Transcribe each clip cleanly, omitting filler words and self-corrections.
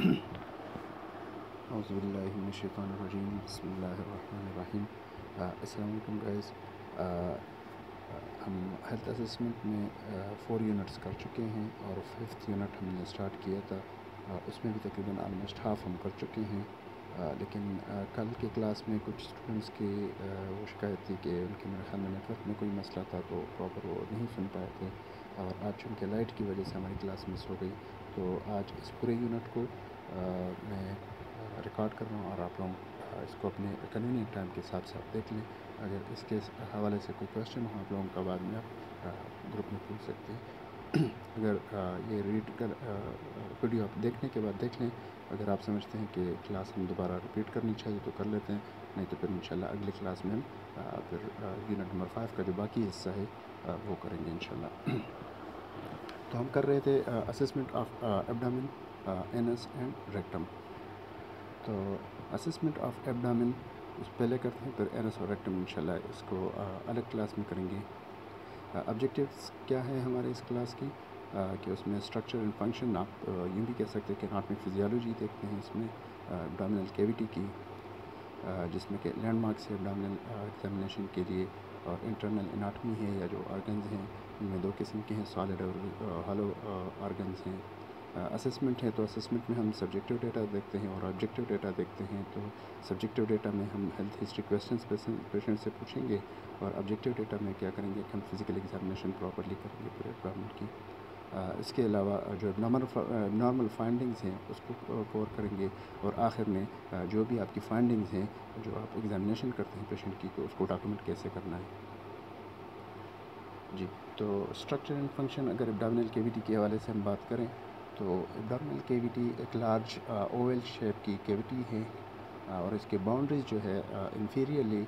औज़ुबिल्लाहिमिनश्शैतानिर्रजीम बिस्मिल्लाहिर्रहमानिर्रहीम। अस्सलाम वालेकुम गाइस। हम हेल्थ असेसमेंट में 4 यूनिट्स कर चुके हैं और 5th यूनिट हमने स्टार्ट किया था। उसमें भी तकरीबन ऑलमोस्ट हाफ़ हम कर चुके हैं। लेकिन कल के क्लास में कुछ स्टूडेंट्स की वो शिकायत थी कि उनके मेरे ख़्याल में नेटवर्क में कोई मसला था, तो प्रॉपर वो नहीं सुन पाए थे। और आज चूँकि लाइट की वजह से हमारी क्लास मिस हो गई, तो आज इस पूरे यूनिट को मैं रिकॉर्ड कर रहा हूँ और आप लोग इसको अपने कन्वीनियंट टाइम के साथ साथ देख लें। अगर इसके हवाले से कोई क्वेश्चन हो आप लोगों का, बाद में आप ग्रुप में पूछ सकते हैं। अगर ये रीड कर वीडियो आप देखने के बाद देख लें। अगर आप समझते हैं कि क्लास हम दोबारा रिपीट करनी चाहिए तो कर लेते हैं, नहीं तो फिर इंशाल्लाह अगली क्लास में हम फिर यूनिट नंबर 5 का जो बाकी हिस्सा है वो करेंगे इंशाल्लाह। तो हम कर रहे थे assessment of abdomen, anus and rectum. तो असेसमेंट ऑफ एब्डोमेन पहले करते हैं, फिर एनस और रेक्टम इंशाल्लाह इसको अलग क्लास में करेंगे। ऑब्जेक्टिव्स क्या है हमारे इस क्लास की, कि उसमें स्ट्रक्चर एंड फंक्शन, आप यूँ भी कह सकते हैं कि हार्ट में फिजियोलॉजी देखते हैं इसमें एब्डोमिनल कैविटी की, जिसमें कि लैंडमार्क्स है एब्डोमिनल एग्जामिनेशन के लिए, और इंटरनल एनाटमी है या जो ऑर्गन्स हैं उनमें दो किस्म के हैं, सॉलिड और हॉलो ऑर्गन्स हैं। असेसमेंट है तो असेसमेंट में हम सब्जेक्टिव डेटा देखते हैं और ऑब्जेक्टिव डेटा देखते हैं। तो सब्जेक्टिव डेटा में हम हेल्थ हिस्ट्री क्वेश्चंस पेशेंट से पूछेंगे, और ऑब्जेक्टिव डेटा में क्या करेंगे कि हम फिज़िकल एग्जामिनेशन प्रॉपर्ली करेंगे पूरे एब्डोमेन की। इसके अलावा जो नॉर्मल फाइंडिंग्स हैं उसको कवर करेंगे, और आखिर में जो भी आपकी फाइंडिंग्स हैं जो आप एग्जामिनेशन करते हैं पेशेंट की, तो उसको डॉक्यूमेंट कैसे करना है। जी, तो स्ट्रक्चर एंड फंक्शन, अगर एब्डोमिनल कैविटी के हवाले से हम बात करें तो एब्डोमिनल कैविटी एक लार्ज ओवल शेप की कैविटी है, और इसके बाउंड्रीज जो है इंफीरियरली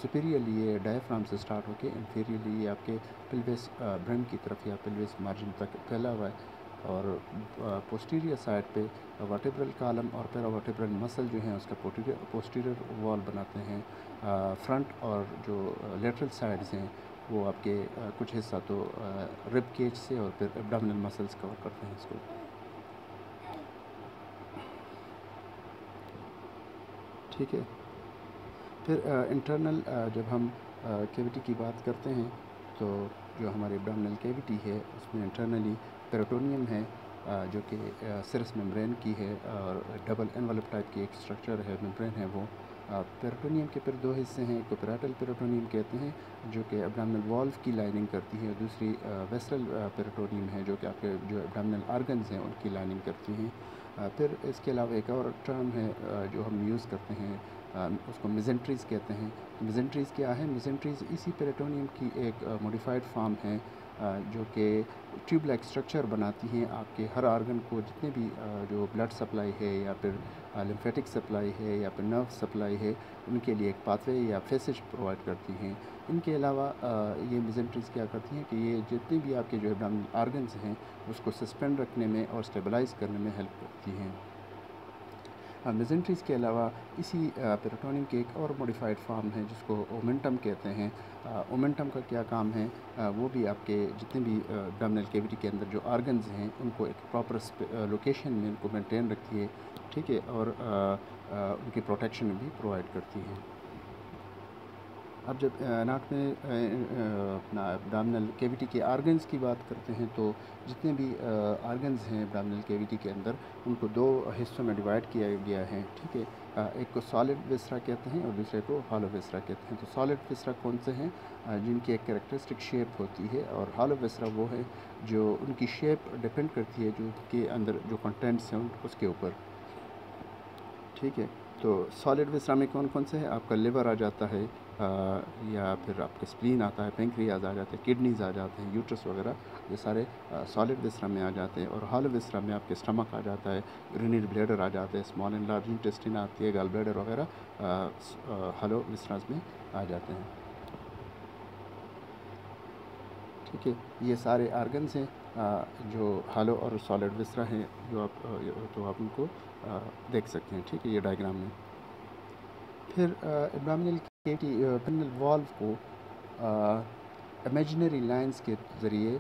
सुपीरियरली ये डायफ्राम से स्टार्ट होकर इंफीरियरली ये आपके पेल्विस ब्रेन की तरफ या पेल्विस मार्जिन तक फैला हुआ है, और पोस्टीरियर साइड पे वर्टेब्रल कॉलम और पैरावर्टेब्रल मसल जो हैं उसका पोस्टीरियर वॉल बनाते हैं। फ्रंट और जो लेटरल साइड्स हैं वो आपके कुछ हिस्सा तो रिब केज से और फिर एब्डोमिनल मसल्स कवर करते हैं इसको। ठीक है, फिर इंटरनल जब हम कैविटी की बात करते हैं तो जो हमारी एब्डोमिनल कैविटी है उसमें इंटरनली पेरिटोनियम है, जो कि सिरस मेम्ब्रेन की है, और डबल एनवलप टाइप की एक स्ट्रक्चर है, मेम्ब्रेन है वो। पेरिटोनियम के फिर दो हिस्से हैं, एक को पैराइटल पेरिटोनियम कहते हैं जो कि एब्डोमिनल वॉल्व की लाइनिंग करती है, और दूसरी वेस्ट्रल पेरिटोनियम है जो कि आपके जो एब्डोमिनल ऑर्गन्स हैं उनकी लाइनिंग करती हैं। फिर इसके अलावा एक और टर्म है जो हम यूज़ करते हैं, उसको मिजेंट्रीज़ कहते हैं। मिजेंट्रीज़ क्या है? मिजेंट्रीज़ इसी पेरिटोनियम की एक मॉडिफाइड फॉर्म है, जो कि ट्यूब लाइक स्ट्रक्चर बनाती हैं आपके हर ऑर्गन को, जितने भी जो ब्लड सप्लाई है या फिर लिम्फेटिक सप्लाई है या फिर नर्व सप्लाई है, उनके लिए एक पाथवे या फैसेज प्रोवाइड करती हैं। इनके अलावा ये मिजेंट्रीज़ क्या करती हैं कि ये जितने भी आपके जो एब्डोमिनल ऑर्गन्स हैं उसको सस्पेंड रखने में और स्टेबलाइज़ करने में हेल्प करती हैं। मिजेंट्रीज़ के अलावा इसी पेरिटोनियम की एक और मॉडिफाइड फॉर्म है जिसको ओमेंटम कहते हैं। ओमेंटम का क्या काम है? वो भी आपके जितने भी एब्डोमिनल कैविटी के अंदर जो ऑर्गन्स हैं उनको एक प्रॉपर लोकेशन में उनको मेंटेन रखती है, ठीक है, और उनकी प्रोटेक्शन भी प्रोवाइड करती है। अब जब नाक में अपना एब्डोमिनल कैविटी के ऑर्गन्स की बात करते हैं तो जितने भी ऑर्गन्स हैं एब्डोमिनल कैविटी के अंदर उनको दो हिस्सों में डिवाइड किया गया है, ठीक है। एक को सॉलिड विसरा कहते हैं और दूसरे को हॉलो विसरा कहते हैं। तो सॉलिड विसरा कौन से हैं? जिनकी एक कैरेक्टरिस्टिक शेप होती है, और हॉलो विसरा वो है जो उनकी शेप डिपेंड करती है जो उनके अंदर जो कंटेंट्स हैं उसके ऊपर, ठीक है। तो सॉलिड विसरा में कौन कौन से हैं? आपका लिवर आ जाता है, या फिर आपका स्प्लीन आता है, पेंक्रियाज आ जाते हैं, किडनीज आ जाते हैं, यूट्रस वगैरह, ये सारे सॉलिड विसरा में आ जाते हैं। और हॉलो विसरा में आपके स्टमक आ जाता है, यूरिनरी ब्लैडर आ जाते हैं, स्मॉल एंड लार्ज इंटेस्टिन आती है, गॉल ब्लैडर वगैरह हॉलो विसराज में आ जाते हैं, ठीक है। ये सारे ऑर्गन्स हैं जो हॉलो और सॉलिड विसरा हैं, जो आप तो आप उनको देख सकते हैं, ठीक है, ये डायग्राम में। फिर एब्डोमिनल कैविटी एब्डोमिनल वॉल्व को इमेजिनरी लाइंस के ज़रिए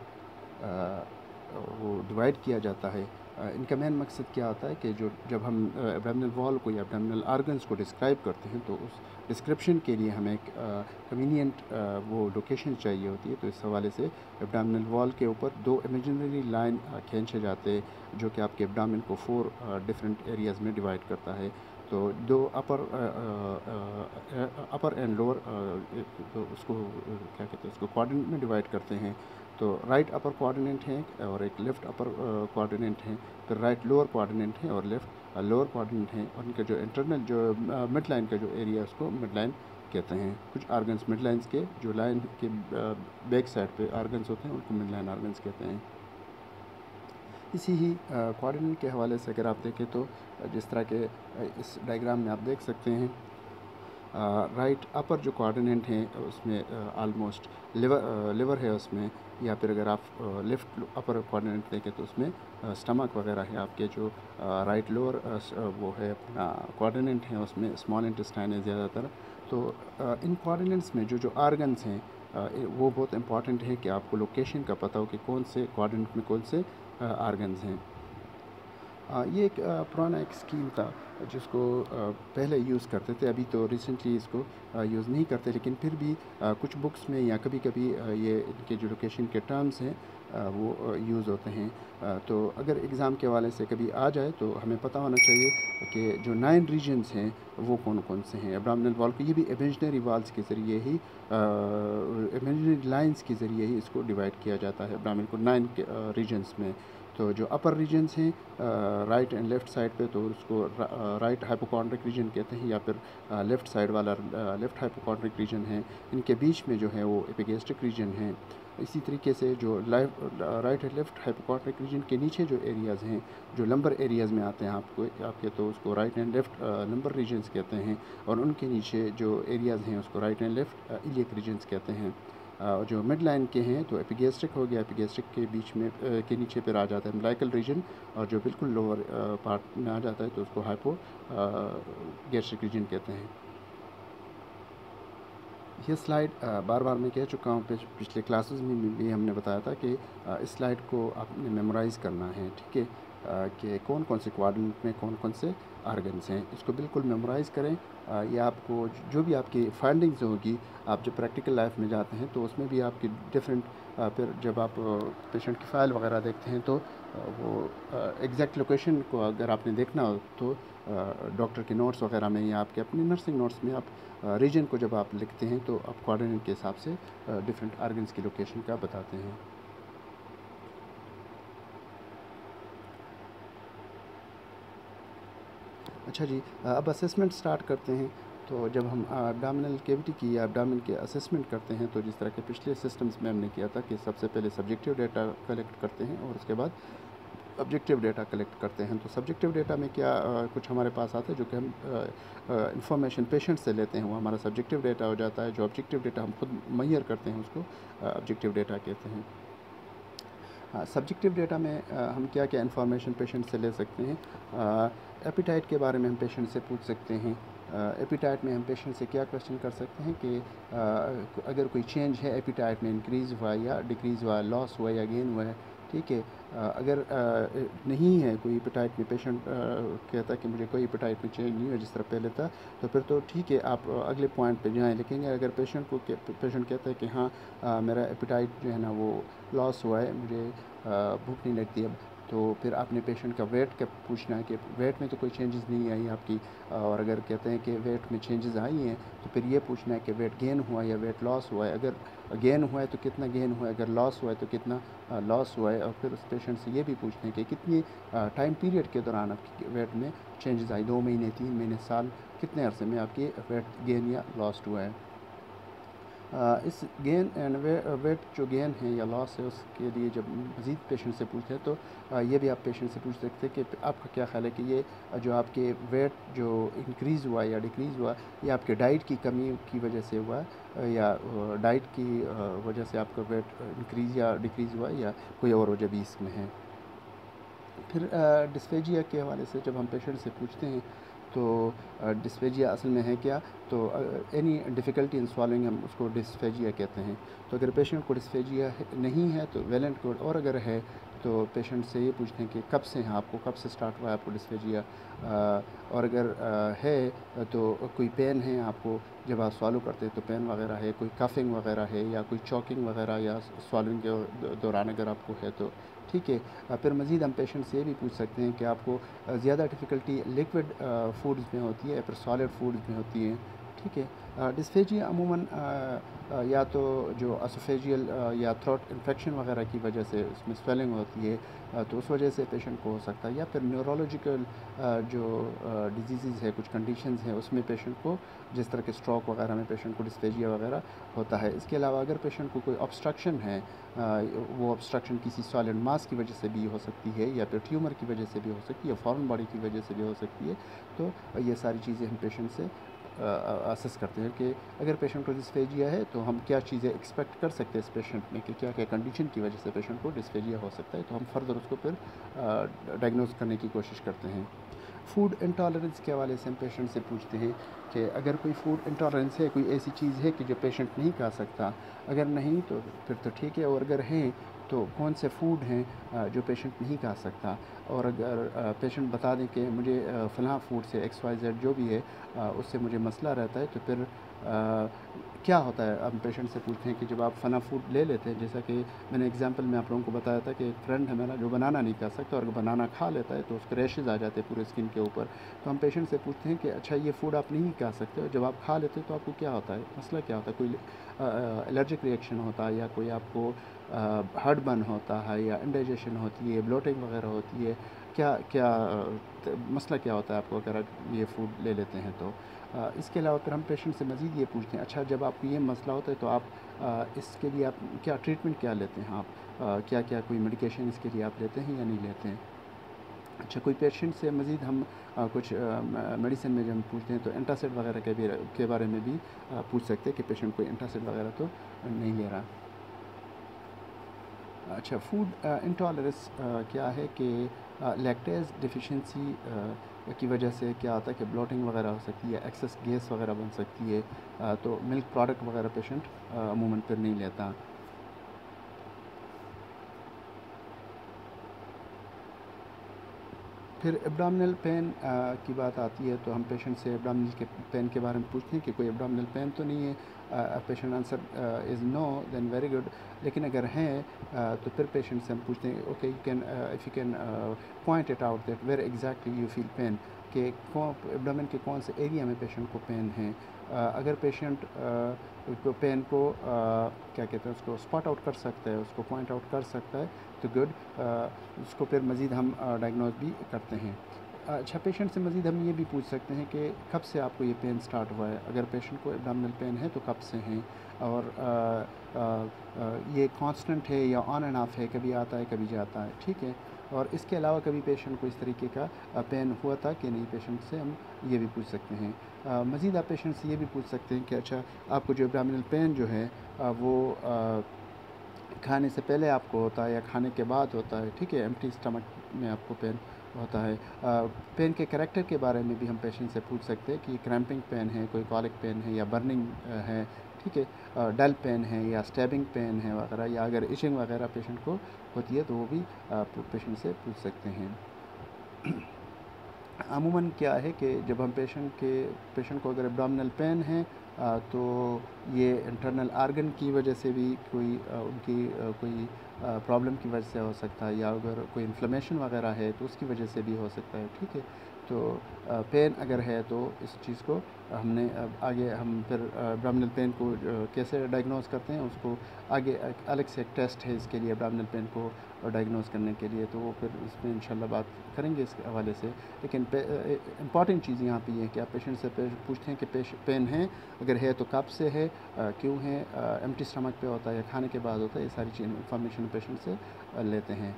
वो डिवाइड किया जाता है। इनका मेन मकसद क्या होता है कि जो जब हम एब्डोमिनल वॉल को या एब्डोमिनल आर्गन्स को डिस्क्राइब करते हैं तो उस डिस्क्रिप्शन के लिए हमें एक कन्वीनियंट वो लोकेशन चाहिए होती है। तो इस हवाले से एब्डोमिनल वॉल के ऊपर दो इमेजिनरी लाइन खींचे जाते हैं जो कि आपके एब्डोमिन को 4 डिफरेंट एरियाज़ में डिवाइड करता है। तो दो अपर एंड लोअर तो उसको क्या कहते हैं, उसको कोऑर्डिनेट में डिवाइड करते हैं। तो राइट अपर कोऑर्डिनेट है और एक लेफ़्ट अपर कोऑर्डिनेट है, फिर राइट लोअर कोऑर्डिनेट है और लेफ़्ट लोअर कोऑर्डिनेट है। और इनका जो इंटरनल जो मिड लाइन का जो एरिया है उसको मिड लाइन कहते हैं। कुछ आर्गन्स मिड लाइन्स के जो लाइन के बैक साइड पे आर्गन्स होते हैं उनको मिड लाइन आर्गन्स कहते हैं। इसी ही कोऑर्डिनेट के हवाले से अगर आप देखें तो जिस तरह के इस डायग्राम में आप देख सकते हैं, राइट अपर जो कोऑर्डिनेट हैं उसमें आलमोस्ट लिवर है उसमें, या फिर अगर आप लेफ़्ट अपर कोऑर्डिनेट देखें तो उसमें स्टमक वगैरह है। आपके जो राइट लोअर वो है अपना कोऑर्डिनेट है उसमें स्मॉल इंटेस्टाइन है ज़्यादातर। तो इन कोऑर्डिनेट्स में जो जो आर्गन्स हैं वो बहुत इंपॉर्टेंट है कि आपको लोकेशन का पता हो कि कौन से कोऑर्डिनेट में कौन से आर्गन्स हैं। ये एक पुराना एक स्कीम था जिसको पहले यूज़ करते थे, अभी तो रिसेंटली इसको यूज़ नहीं करते, लेकिन फिर भी कुछ बुक्स में या कभी कभी ये इनके जो लोकेशन के टर्म्स हैं वो यूज़ होते हैं। तो अगर एग्ज़ाम के हवाले से कभी आ जाए तो हमें पता होना चाहिए कि जो 9 रीजन्स हैं वो कौन कौन से हैं एब्डोमिनल वॉल को। ये भी इमेजिनरी वॉल्स के ज़रिए ही इमेजिनरी लाइंस के ज़रिए ही इसको डिवाइड किया जाता है एब्डोमिनल को 9 रीजन्स में। तो जो अपर रीजन्स हैं राइट एंड लेफ़्ट साइड पे तो उसको राइट हाइपोकॉन्ड्रिक रीजन कहते हैं, या फिर लेफ़्ट साइड वाला लेफ़्ट हाइपोकॉन्ड्रिक रीजन है। इनके बीच में जो है वो एपिगैस्ट्रिक रीजन है। इसी तरीके से जो right and left hypochondriac region के नीचे जो एरियाज़ हैं जो लंबर एरियाज़ में आते हैं आपके तो उसको right and left lumbar regions कहते हैं। और उनके नीचे जो एरियाज़ हैं उसको right and left iliac regions कहते हैं। जो मिड लाइन के हैं तो एपिगैस्ट्रिक हो गया, एपिगैस्ट्रिक के बीच में के नीचे पर आ जाता है अम्बिलिकल रीजन, और जो बिल्कुल लोअर पार्ट में आ जाता है तो उसको हाइपो गैस्ट्रिक रीजन कहते हैं। ये स्लाइड बार बार मैं कह चुका हूँ, पिछले क्लासेस में भी हमने बताया था कि इस स्लाइड को आपने मेमोराइज़ करना है, ठीक है, कि कौन कौन से कोऑर्डिनेट में कौन कौन से आर्गन्स हैं, इसको बिल्कुल मेमोराइज़ करें। ये आपको जो भी आपकी फाइंडिंग्स होगी आप जब प्रैक्टिकल लाइफ में जाते हैं तो उसमें भी आपकी डिफरेंट फिर जब आप पेशेंट की फ़ाइल वगैरह देखते हैं तो वो एग्जैक्ट लोकेशन को अगर आपने देखना हो तो डॉक्टर के नोट्स वगैरह में या आपके अपने नर्सिंग नोट्स में आप रीजन को जब आप लिखते हैं तो आप कोऑर्डिनेट के हिसाब से डिफरेंट आर्गन्स की लोकेशन का बताते हैं। अच्छा जी, अब असेसमेंट स्टार्ट करते हैं। तो जब हम एब्डोमिनल कैविटी की या एब्डोमिन के असेसमेंट करते हैं तो जिस तरह के पिछले सिस्टम्स में हमने किया था कि सबसे पहले सब्जेक्टिव डेटा कलेक्ट करते हैं और उसके बाद ऑब्जेक्टिव डेटा कलेक्ट करते हैं। तो सब्जेक्टिव डेटा में क्या कुछ हमारे पास आता है जो कि हम इंफॉर्मेशन पेशेंट से लेते हैं वो हमारा सब्जेक्टिव डेटा हो जाता है। जो ऑब्जेक्टिव डेटा हम खुद मुहैया करते हैं उसको ऑब्जेक्टिव डेटा कहते हैं। सब्जेक्टिव डेटा में हम क्या क्या इन्फॉर्मेशन पेशेंट से ले सकते हैं। एपिटाइट के बारे में हम पेशेंट से पूछ सकते हैं। एपिटाइट में हम पेशेंट से क्या क्वेश्चन कर सकते हैं कि अगर कोई चेंज है एपिटाइट में, इंक्रीज़ हुआ या डिक्रीज़ हुआ, लॉस हुआ या गेन हुआ है, ठीक है। अगर नहीं है कोई एपिटाइट में, पेशेंट कहता है कि मुझे कोई एपिटाइट में चेंज नहीं हुआ जिस तरह पहले था, तो फिर तो ठीक है, आप अगले पॉइंट पे जाएं। लेकिन अगर पेशेंट कहता है कि हाँ मेरा एपिटाइट जो है ना वो लॉस हुआ है, मुझे भूख नहीं लगती अब, तो फिर आपने पेशेंट का वेट का पूछना है कि वेट में तो कोई चेंजेस नहीं आई आपकी। और अगर कहते हैं कि वेट में चेंजेस आई हैं तो फिर ये पूछना है कि वेट गेन हुआ या वेट लॉस हुआ है। अगर गेन हुआ है तो कितना गेन हुआ है, अगर लॉस हुआ है तो कितना लॉस हुआ है। और फिर उस पेशेंट से ये भी पूछना है कि कितनी टाइम पीरियड के दौरान आपकी वेट में चेंजेस आई, 2 महीने, 3 महीने, साल, कितने अरसे में आपकी वेट गेन या लॉस हुआ है। इस गेन एंड वेट जो गेन है या लॉस है उसके लिए जब मज़ीद पेशेंट से पूछते हैं तो ये भी आप पेशेंट से पूछ सकते हैं कि आपका क्या ख्याल है कि ये जो आपके वेट जो इंक्रीज़ हुआ या डिक्रीज़ हुआ ये आपके डाइट की कमी की वजह से हुआ या डाइट की वजह से आपका वेट इंक्रीज़ या डिक्रीज़ हुआ या कोई और वजह भी इसमें है। फिर डिस्फेजिया के हवाले से जब हम पेशेंट से पूछते हैं तो डिस्फेजिया असल में है क्या, तो एनी डिफ़िकल्टी इन स्वालोइंग हम उसको डिस्फेजिया कहते हैं। तो अगर पेशेंट को डिस्फेजिया नहीं है तो वैलेंट कोड, और अगर है तो पेशेंट से ये पूछते हैं कि कब से हैं आपको, कब से स्टार्ट हुआ है आपको डिस्फेजिया, और अगर है तो कोई पेन है आपको, जब आप सॉलो करते हैं तो पेन वगैरह है, कोई कफिंग वगैरह है या कोई चॉकिंग वगैरह या सॉलोइंग के दौरान अगर आपको है तो ठीक है। फिर मज़ीद हम पेशेंट से ये भी पूछ सकते हैं कि आपको ज़्यादा डिफ़िकल्टी लिक्विड फूड्स में होती है या फिर सॉलिड फूड्स में होती है, ठीक है। डिस्फेजिया अमूमन या तो जो असोफेजियल या थ्रोट इन्फेक्शन वगैरह की वजह से उसमें स्वेलिंग होती है, तो उस वजह से पेशेंट को हो सकता है, या फिर न्यूरोलॉजिकल जो डिजीज़ है, कुछ कंडीशंस हैं उसमें पेशेंट को, जिस तरह के स्ट्रोक वगैरह में पेशेंट को डिस्फेजिया वगैरह होता है। इसके अलावा अगर पेशेंट को कोई ऑब्स्ट्रक्शन है, वो ऑब्स्ट्रक्शन किसी सॉलिड मास की वजह से भी हो सकती है या फिर ट्यूमर की वजह से भी हो सकती है, फॉरेन बॉडी की वजह से भी हो सकती है, तो ये सारी चीज़ें हम पेशेंट से असेस करते हैं कि अगर पेशेंट को डिस्फेजिया है तो हम क्या चीज़ें एक्सपेक्ट कर सकते हैं इस पेशेंट में, कि क्या क्या कंडीशन की वजह से पेशेंट को डिस्फेजिया हो सकता है, तो हम फर्दर उसको फिर डायग्नोज करने की कोशिश करते हैं। फूड इंटॉलरेंस के हवाले से हम पेशेंट से पूछते हैं कि अगर कोई फूड इंटॉलरेंस है, कोई ऐसी चीज़ है कि जो पेशेंट नहीं खा सकता, अगर नहीं तो फिर तो ठीक है, और अगर है तो कौन से फूड हैं जो पेशेंट नहीं खा सकता, और अगर पेशेंट बता दें कि मुझे फ़लाँ फूड से XYZ जो भी है उससे मुझे मसला रहता है, तो फिर क्या होता है, हम पेशेंट से पूछते हैं कि जब आप फ़लाँ फूड ले लेते हैं, जैसा कि मैंने एग्जांपल में आप लोगों को बताया था कि एक फ्रेंड है मेरा जो बनाना नहीं खा सकता, और अगर बनाना खा लेता है तो उसके रैशेज़ आ जाते हैं पूरे स्किन के ऊपर, तो हम पेशेंट से पूछते हैं कि अच्छा ये फूड आप नहीं खा सकते हो, जब आप खा लेते हो तो आपको क्या होता है, मसला क्या होता है, कोई एलर्जिक रिएक्शन होता है या कोई आपको हार्ट बर्न होता है या इंडाइजेशन होती है, ब्लोटिंग वगैरह होती है, क्या क्या मसला क्या होता है आपको अगर आप ये फूड ले लेते हैं तो। इसके अलावा फिर हम पेशेंट से मज़ीद ये पूछते हैं, अच्छा जब आपको ये मसला होता है तो आप इसके लिए आप क्या ट्रीटमेंट क्या लेते हैं, आप क्या क्या कोई मेडिकेशन इसके लिए आप लेते हैं या नहीं लेते हैं। अच्छा, कोई पेशेंट से मज़ीद हम कुछ मेडिसिन में जब हम पूछते हैं तो एंटासिड वगैरह के बारे में भी पूछ सकते हैं कि पेशेंट कोई एंटासिड वगैरह तो नहीं ले रहा। अच्छा, फूड इंटॉलरेंस क्या है कि लैक्टेज डिफिशिएंसी की वजह से क्या होता है कि ब्लोटिंग वगैरह हो सकती है, एक्सेस गैस वगैरह बन सकती है, तो मिल्क प्रोडक्ट वगैरह पेशेंट अमूमन फिर नहीं लेता। फिर एब्डोमिनल पेन की बात आती है तो हम पेशेंट से एब्डोमिनल के पेन के बारे में पूछते हैं कि कोई एब्डोमिनल पेन तो नहीं है, patient answer is no, then very good. लेकिन अगर हैं तो फिर पेशेंट से हम पूछते हैं okay you can if you can point it out that where exactly you feel pain, कि कौन एब्डोमेन के कौन से एरिया में पेशेंट को पेन है। अगर पेशेंट को पेन को क्या कहते हैं उसको स्पॉट आउट कर सकता है, उसको पॉइंट आउट कर सकता है तो गुड, उसको फिर मज़ीद हम डायग्नोज भी करते हैं। अच्छा, पेशेंट से मज़ीद हम ये भी पूछ सकते हैं कि कब से आपको ये पेन स्टार्ट हुआ है, अगर पेशेंट को एब्डोमिनल पेन है तो कब से हैं, और ये कांस्टेंट है या ऑन एंड ऑफ है, कभी आता है कभी जाता है, ठीक है। और इसके अलावा कभी पेशेंट को इस तरीके का पेन हुआ था कि नहीं, पेशेंट से हम ये भी पूछ सकते हैं। मज़ीद आप पेशेंट से ये भी पूछ सकते हैं कि अच्छा आपको जो एब्डोमिनल पेन जो है वो खाने से पहले आपको होता है या खाने के बाद होता है, ठीक है, एम्प्टी स्टमक में आपको पेन होता है। पेन के करैक्टर के बारे में भी हम पेशेंट से पूछ सकते हैं कि क्रैम्पिंग पेन है, कोई कॉलिक पेन है या बर्निंग है, ठीक है, डल पेन है या स्टैबिंग पेन है वगैरह, या अगर इचिंग वगैरह पेशेंट को होती है तो वो भी आप पेशेंट से पूछ सकते हैं। अमूमन क्या है कि जब हम पेशेंट को अगर एब्डोमिनल पेन है तो ये इंटरनल आर्गन की वजह से भी कोई उनकी कोई प्रॉब्लम की वजह से हो सकता है, या अगर कोई इन्फ्लेमेशन वगैरह है तो उसकी वजह से भी हो सकता है, ठीक है। तो पेन अगर है तो इस चीज़ को हमने आगे हम फिर एब्डोमिनल पेन को कैसे डायग्नोज करते हैं उसको आगे अलग से एक टेस्ट है इसके लिए एब्डोमिनल पेन को डायग्नोज करने के लिए, तो वो फिर इसमें इंशाल्लाह बात करेंगे इसके हवाले से। लेकिन इम्पॉर्टेंट चीज़ यहाँ पे ये है कि आप पेशेंट से पूछते हैं कि पेन है, अगर है तो कब से है, क्यों है, एम्प्टी स्टमक पे होता है या खाने के बाद होता है, ये सारी चीज़ इंफॉर्मेशन पेशेंट से लेते हैं।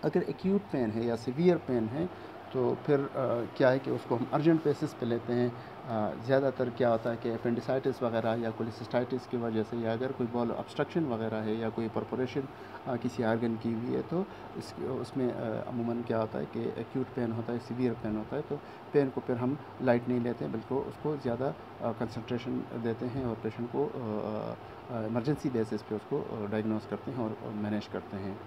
अगर एक्यूट पेन है या सीवियर पेन है तो फिर क्या है कि उसको हम अर्जेंट बेसिस पे लेते हैं। ज़्यादातर क्या होता है कि अपेंडिसाइटिस वगैरह या कोलिसिस्टाइटिस की वजह से, या अगर कोई बॉल ऑब्स्ट्रक्शन वगैरह है या कोई परफोरेशन किसी आर्गन की हुई है, तो उसमें अमूमन क्या होता है कि एक्यूट पेन होता है, सीवियर पेन होता है, तो पेन को फिर हम लाइट नहीं लेते हैं, बल्कि उसको ज़्यादा कंसंट्रेशन देते हैं और पेशेंट को इमरजेंसी बेसिस पे उसको डायग्नोस करते हैं और मैनेज करते हैं।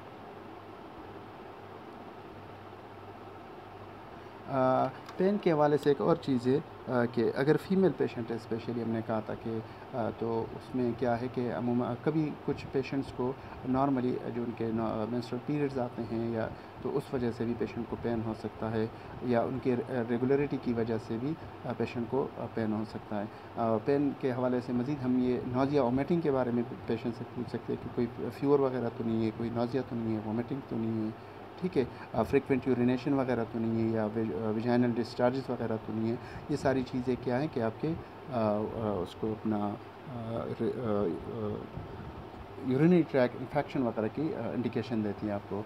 पेन के हवाले से एक और चीज़ है कि अगर फ़ीमेल पेशेंट है, स्पेशली हमने कहा था कि तो उसमें क्या है कि अमूमन कभी कुछ पेशेंट्स को नॉर्मली जो उनके मेंस्ट्रुअल पीरियड्स आते हैं या तो उस वजह से भी पेशेंट को पेन हो सकता है, या उनके रेगुलरिटी की वजह से भी पेशेंट को पेन हो सकता है। पेन के हवाले से मज़ीद हम ये नोज़िया वोमिटिंग के बारे में पेशेंट से पूछ सकते हैं कि कोई फ़ीवर वगैरह तो नहीं है, कोई नोज़िया तो नहीं है, वोमिटिंग तो नहीं है, ठीक है, फ्रीक्वेंट यूरिनेशन वगैरह तो नहीं है, या विजाइनल डिस्चार्जेस वगैरह तो नहीं है। ये सारी चीज़ें क्या हैं कि आपके उसको अपना यूरिनरी ट्रैक इन्फेक्शन वगैरह की इंडिकेशन देती हैं आपको।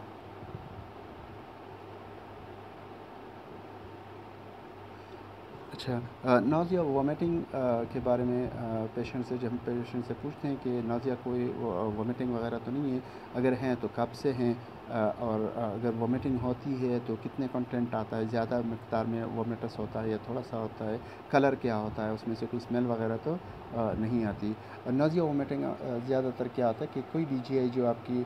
अच्छा, नाज़िया वोमिटिंग के बारे में पेशेंट से जब हम पेशेंट से पूछते हैं कि नाज़िया कोई वोमिटिंग वगैरह तो नहीं है, अगर हैं तो कब से हैं, और अगर वोमिटिंग होती है तो कितने कंटेंट आता है, ज़्यादा मकदार में वोमिटस होता है या थोड़ा सा होता है, कलर क्या होता है, उसमें से कोई स्मेल वगैरह तो नहीं आती। नाज़िया वोमिटिंग ज़्यादातर क्या होता है कि कोई भी जीआई जो आपकी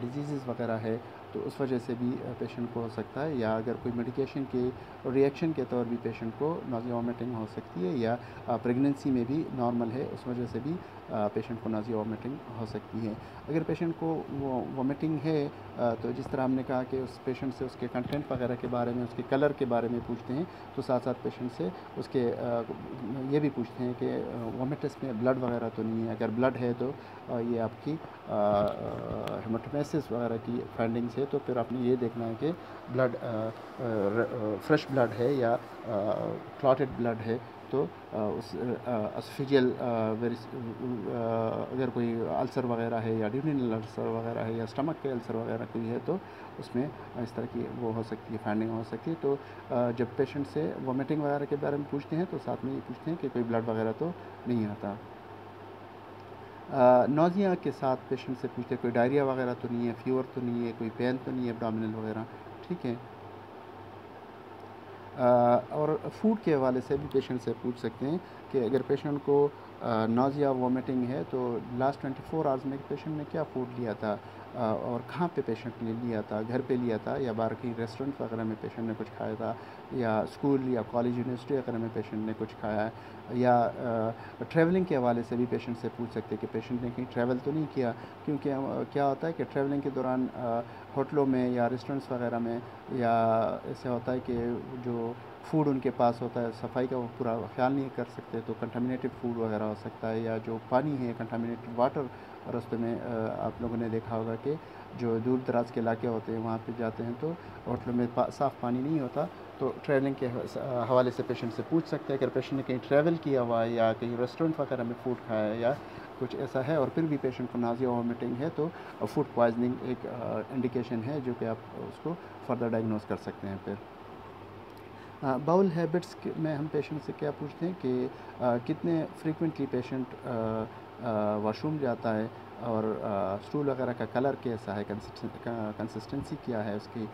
डिजीज़ वगैरह है तो उस वजह से भी पेशेंट को हो सकता है, या अगर कोई मेडिकेशन के रिएक्शन के तौर भी पेशेंट को नाज़िया वोमिटिंग हो सकती है, या प्रेगनेंसी में भी नॉर्मल है उस वजह से भी पेशेंट को नाज़िया वोमिटिंग हो सकती है। अगर पेशेंट को वो वोमिटिंग है तो जिस तरह हमने कहा कि उस पेशेंट से उसके कंटेंट वगैरह के बारे में, उसके कलर के बारे में पूछते हैं, तो साथ साथ पेशेंट से उसके ये भी पूछते हैं कि वोमिटस में ब्लड वगैरह तो नहीं है। अगर ब्लड है तो ये आपकी हेमाटोमेसिस वगैरह की फाइंडिंग्स है, तो फिर आपने ये देखना है कि ब्लड फ्रेश ब्लड है या क्लॉटेड ब्लड है, तो उस असफिजियल अगर कोई अल्सर वगैरह है या ड्यूरिनल अल्सर वगैरह है या स्टमक के अल्सर वगैरह कोई है, तो उसमें इस तरह की वो हो सकती है, फाइंडिंग हो सकती है। तो जब पेशेंट से वोमिटिंग वगैरह के बारे में पूछते हैं तो साथ में ये पूछते हैं कि कोई ब्लड वगैरह तो नहीं आता। नौजिया के साथ पेशेंट से पूछते हैं कोई डायरिया वगैरह तो नहीं है, फीवर तो नहीं है, कोई पेन तो नहीं है एब्डोमिनल वगैरह, ठीक है। और फूड के हवाले से भी पेशेंट से पूछ सकते हैं कि अगर पेशेंट को नाज़िया वोमिटिंग है तो लास्ट 24 आवर्स में पेशेंट ने क्या फूड लिया था, और कहाँ पे पेशेंट ने लिया था, घर पे लिया था या बाहर कहीं रेस्टोरेंट वगैरह में पेशेंट ने कुछ खाया था, या स्कूल या कॉलेज यूनिवर्सिटी वगैरह में पेशेंट ने कुछ खाया है, या ट्रैवलिंग के हवाले से भी पेशेंट से पूछ सकते हैं कि पेशेंट ने कहीं ट्रैवल तो नहीं किया। क्योंकि क्या होता है कि ट्रैवलिंग के दौरान होटलों में या रेस्टोरेंट्स वगैरह में, या ऐसे होता है कि जो फूड उनके पास होता है सफाई का वो पूरा ख्याल नहीं कर सकते, तो कंटामिनेटेड फूड वगैरह हो सकता है, या जो पानी है कंटामिनेटेड वाटर। रास्ते में आप लोगों ने देखा होगा कि जो दूर दराज के इलाके होते हैं वहाँ पे जाते हैं तो होटलों में साफ़ पानी नहीं होता, तो ट्रैवलिंग के हवाले से पेशेंट से पूछ सकते हैं। अगर पेशेंट ने कहीं ट्रैवल किया हुआ है या कहीं रेस्टोरेंट वगैरह में फ़ूड खाया है या कुछ ऐसा है और फिर भी पेशेंट को नाज़िया वोमिटिंग है, तो फूड पॉइजनिंग एक इंडिकेशन है जो कि आप उसको फर्दर डायग्नोस कर सकते हैं। फिर बाउल हैबिट्स में हम पेशेंट से क्या पूछते हैं कि कितने फ्रीक्वेंटली पेशेंट वॉशरूम जाता है, और स्टूल वगैरह का कलर कैसा है, कंसिस्टेंसी क्या है उसकी,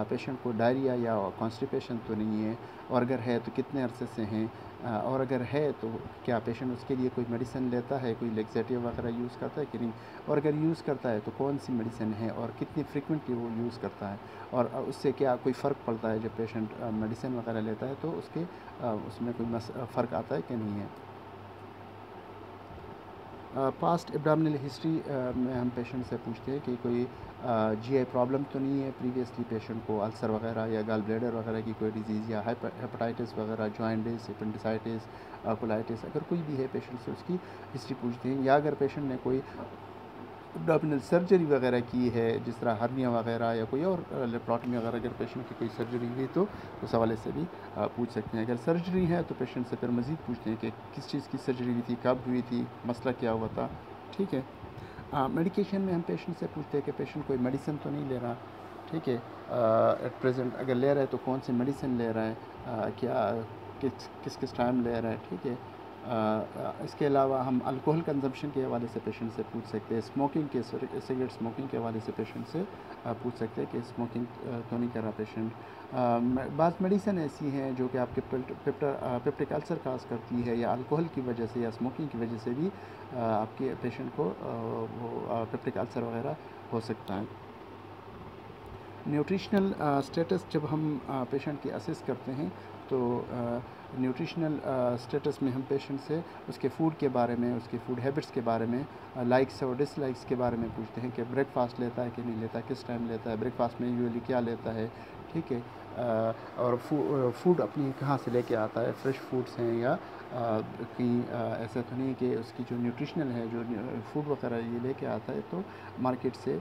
पेशेंट को डायरिया या कॉन्स्टिपेशन तो नहीं है, और अगर है तो कितने अरसे से हैं, और अगर है तो क्या पेशेंट उसके लिए कोई मेडिसिन लेता है, कोई लेक्सेटिव वगैरह यूज़ करता है कि नहीं, और अगर यूज़ करता है तो कौन सी मेडिसिन है और कितनी फ्रीक्वेंटली वो यूज़ करता है, और उससे क्या कोई फ़र्क पड़ता है जब पेशेंट मेडिसिन वगैरह लेता है तो उसके उसमें कोई फ़र्क आता है कि नहीं है। पास्ट एब्डोमिनल हिस्ट्री में हम पेशेंट से पूछते हैं कि कोई जीआई प्रॉब्लम तो नहीं है, प्रीवियसली पेशेंट को अल्सर वगैरह या गॉल ब्लैडर वगैरह की कोई डिजीज़ या हेपेटाइटिस वगैरह, जॉइंटिस, एपेंडिसाइटिस, कोलाइटिस, अगर कोई भी है पेशेंट से उसकी हिस्ट्री पूछते हैं। या अगर पेशेंट ने कोई एब्डोमिनल सर्जरी वगैरह की है, जिस तरह हर्निया वगैरह या कोई और लेप्रोटमी वगैरह, अगर पेशेंट की कोई सर्जरी हुई तो उस हवाले से भी पूछ सकते हैं। अगर सर्जरी है तो पेशेंट से फिर मज़ीद पूछते हैं कि किस चीज़ की सर्जरी हुई थी, कब हुई थी, मसला क्या हुआ था, ठीक है। मेडिकेशन में हम पेशेंट से पूछते हैं कि पेशेंट कोई मेडिसिन तो नहीं ले रहा, ठीक है, एट प्रेजेंट अगर ले रहा है तो कौन सी मेडिसिन ले रहा है, क्या किस किस टाइम ले रहा है, ठीक है। इसके अलावा हम अल्कोहल कंजम्पशन के हवाले से पेशेंट से पूछ सकते हैं, स्मोकिंग के सिगरेट स्मोकिंग के हवाले से पेशेंट से पूछ सकते हैं कि स्मोकिंग तो नहीं कर रहा पेशेंट। बाज़ मेडिसिन ऐसी हैं जो कि आपके पेप्टिक अल्सर काज करती है, या अल्कोहल की वजह से या स्मोकिंग की वजह से भी आपके पेशेंट को वो पेप्टिक अल्सर वगैरह हो सकता है। न्यूट्रिशनल स्टेटस जब हम पेशेंट की असेस करते हैं तो न्यूट्रिशनल स्टेटस में हम पेशेंट से उसके फ़ूड के बारे में, उसके फ़ूड हैबिट्स के बारे में, लाइक्स और डिसलाइक्स के बारे में पूछते हैं कि ब्रेकफास्ट लेता है कि नहीं लेता, किस टाइम लेता है, ब्रेकफास्ट में यूजुअली क्या लेता है, ठीक है। और फूड अपनी कहाँ से लेके आता है, फ्रेश फूड्स हैं या कहीं ऐसा तो नहीं कि उसकी जो न्यूट्रिशनल है, जो फूड वगैरह ये लेके आता है तो मार्केट से,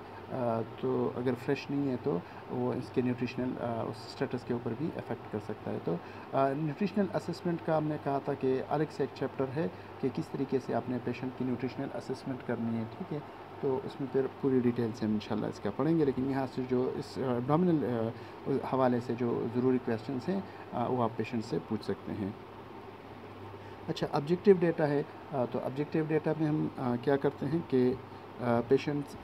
तो अगर फ्रेश नहीं है तो वो इसके न्यूट्रिशनल उस स्टेटस के ऊपर भी अफेक्ट कर सकता है। तो न्यूट्रिशनल असेसमेंट का हमने कहा था कि अलग से एक चैप्टर है कि किस तरीके से आपने पेशेंट की न्यूट्रिशनल असेसमेंट करनी है, ठीक है। तो उसमें फिर पूरी डिटेल से हम इंशाल्लाह इसका पढ़ेंगे, लेकिन यहाँ से जो इस एब्डोमिनल हवाले से जो ज़रूरी क्वेश्चंस हैं वो आप पेशेंट से पूछ सकते हैं। अच्छा, ऑब्जेक्टिव डेटा है। तो ऑब्जेक्टिव डेटा में हम क्या करते हैं कि पेशेंट्स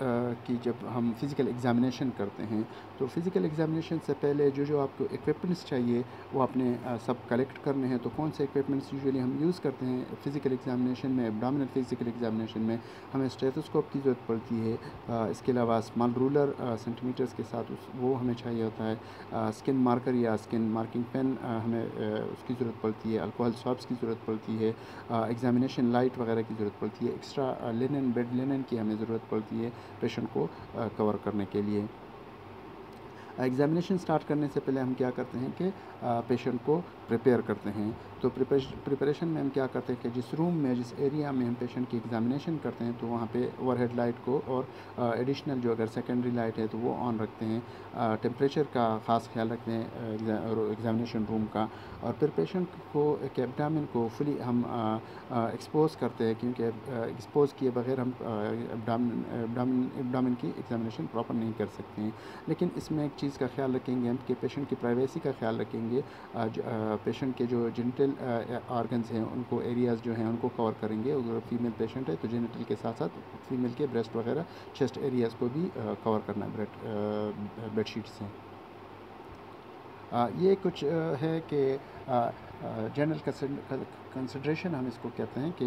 की जब हम फ़िज़िकल एग्ज़ामिनेशन करते हैं तो फ़िज़िकल एग्ज़ामिनेशन से पहले जो जो आपको इक्विपमेंट्स चाहिए वो आपने सब कलेक्ट करने हैं। तो कौन से इक्विपमेंट्स यूजुअली हम यूज़ करते हैं फ़िज़िकल एग्ज़ामिनेशन में, एब्डोमिनल फ़िज़िकल एग्ज़ामिनेशन में हमें स्टेथोस्कोप की ज़रूरत पड़ती है। इसके अलावा स्मॉल रूलर सेंटीमीटर्स के साथ वो हमें चाहिए होता है। स्किन मार्कर या स्किन मार्किंग पेन हमें उसकी ज़रूरत पड़ती है। अल्कोहल स्वैब्स की ज़रूरत पड़ती है। एग्ज़ामिनेशन लाइट वगैरह की ज़रूरत पड़ती है। एक्स्ट्रा लिनन, बेड लिनन की हमें ज़रूरत पड़ती है पेशेंट को कवर करने के लिए। एग्ज़ामिनेशन स्टार्ट करने से पहले हम क्या करते हैं कि पेशेंट को प्रिपेयर करते हैं। तो प्रिपरेशन में हम क्या करते हैं कि जिस रूम में, जिस एरिया में हम पेशेंट की एग्ज़ामिनेशन करते हैं तो वहाँ पे ओवरहेड लाइट को और एडिशनल जो अगर सेकेंडरी लाइट है तो वो ऑन रखते हैं। टेम्परेचर का ख़ास ख्याल रखते हैं एग्ज़ामिनेशन रूम का। और फिर पेशेंट को के एब्डोमेन को फुली हम एक्सपोज़ करते हैं, क्योंकि एक्सपोज़ किए बगैर हम एब्डोमेन की एग्ज़ामिनेशन प्रॉपर नहीं कर सकते हैं। लेकिन इसमें एक चीज़ का ख्याल रखेंगे हम कि पेशेंट की प्राइवेसी का ख्याल रखेंगे। पेशेंट के जो जेनिटल ऑर्गन्स हैं उनको, एरियाज़ जो हैं उनको कवर करेंगे। अगर फीमेल पेशेंट है तो जेनिटल के साथ साथ फीमेल के ब्रेस्ट वगैरह, चेस्ट एरियाज़ को भी कवर करना है बेडशीट से। ये कुछ है कि जनरल कंसिड्रेशन हम इसको कहते हैं कि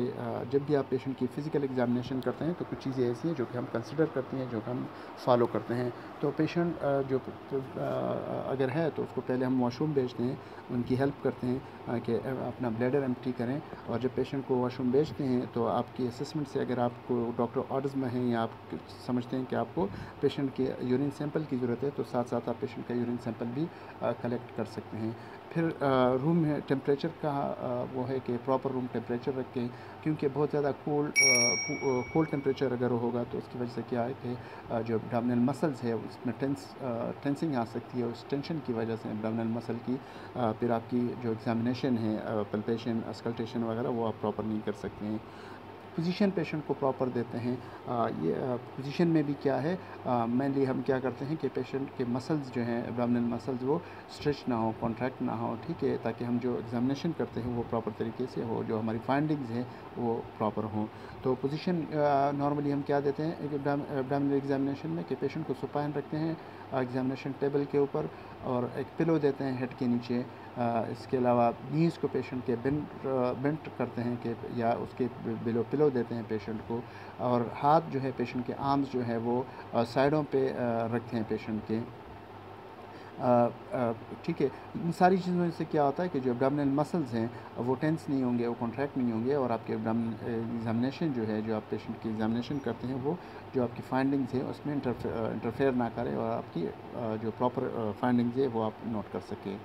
जब भी आप पेशेंट की फ़िज़िकल एग्ज़ामिनेशन करते हैं तो कुछ चीज़ें ऐसी हैं जो कि हम कंसिडर करते हैं, जो कि हम फॉलो करते हैं। तो पेशेंट अगर है तो उसको पहले हम वॉशरूम भेजते हैं, उनकी हेल्प करते हैं कि अपना ब्लैडर एम्प्टी करें। और जब पेशेंट को वॉशरूम भेजते हैं तो आपकी असेसमेंट से अगर आपको डॉक्टर ऑर्डर्स में हैं या आप समझते हैं कि आपको पेशेंट के यूरिन सैंपल की ज़रूरत है तो साथ साथ आप पेशेंट का यूरिन सैंपल भी कलेक्ट कर सकते हैं। फिर रूम में टेम्परेचर का वो है कि प्रॉपर रूम टेम्परेचर रखें, क्योंकि बहुत ज़्यादा कोल्ड टेम्परेचर अगर होगा तो उसकी वजह से क्या है कि जो एब्डोमिनल मसल्स है उसमें टेंसिंग आ सकती है। उस टेंशन की वजह से एब्डोमिनल मसल की फिर आपकी जो एग्ज़ामिनेशन है, पल्पेशन, अस्कल्टेशन वगैरह वो आप प्रॉपर नहीं कर सकते हैं। पोजीशन पेशेंट को प्रॉपर देते हैं। ये पोजीशन में भी क्या है, मेनली हम क्या करते हैं कि पेशेंट के मसल्स जो हैं, एब्डोमिनल मसल्स, वो स्ट्रेच ना हो, कॉन्ट्रैक्ट ना हो, ठीक है, ताकि हम जो एग्ज़ामिनेशन करते हैं वो प्रॉपर तरीके से हो, जो हमारी फाइंडिंग्स हैं वो प्रॉपर हों। तो पोजीशन नॉर्मली हम क्या देते हैं एब्डोमिनल एग्ज़ामिनेशन में कि पेशेंट को सुपाइन रखते हैं एग्ज़ामिनेशन टेबल के ऊपर और एक पिलो देते हैं हेड के नीचे। इसके अलावा नीज़ को पेशेंट के बेंट करते हैं कि या उसके बिलो पिलो देते हैं पेशेंट को। और हाथ जो है पेशेंट के आर्म्स जो है वो साइडों पे रखते हैं पेशेंट के, ठीक है। इन सारी चीज़ों से क्या होता है कि जो एब्डोमिनल मसल्स हैं वो टेंस नहीं होंगे, वो कॉन्ट्रैक्ट नहीं होंगे और आपके एब्डोमिनल एग्ज़ामिनेशन जो है, जो आप पेशेंट की एग्ज़ामिनेशन करते हैं वो जो आपकी फाइंडिंग्स है उसमें इंटरफेयर ना करें और आपकी जो प्रॉपर फाइंडिंग्स है वो आप नोट कर सकें।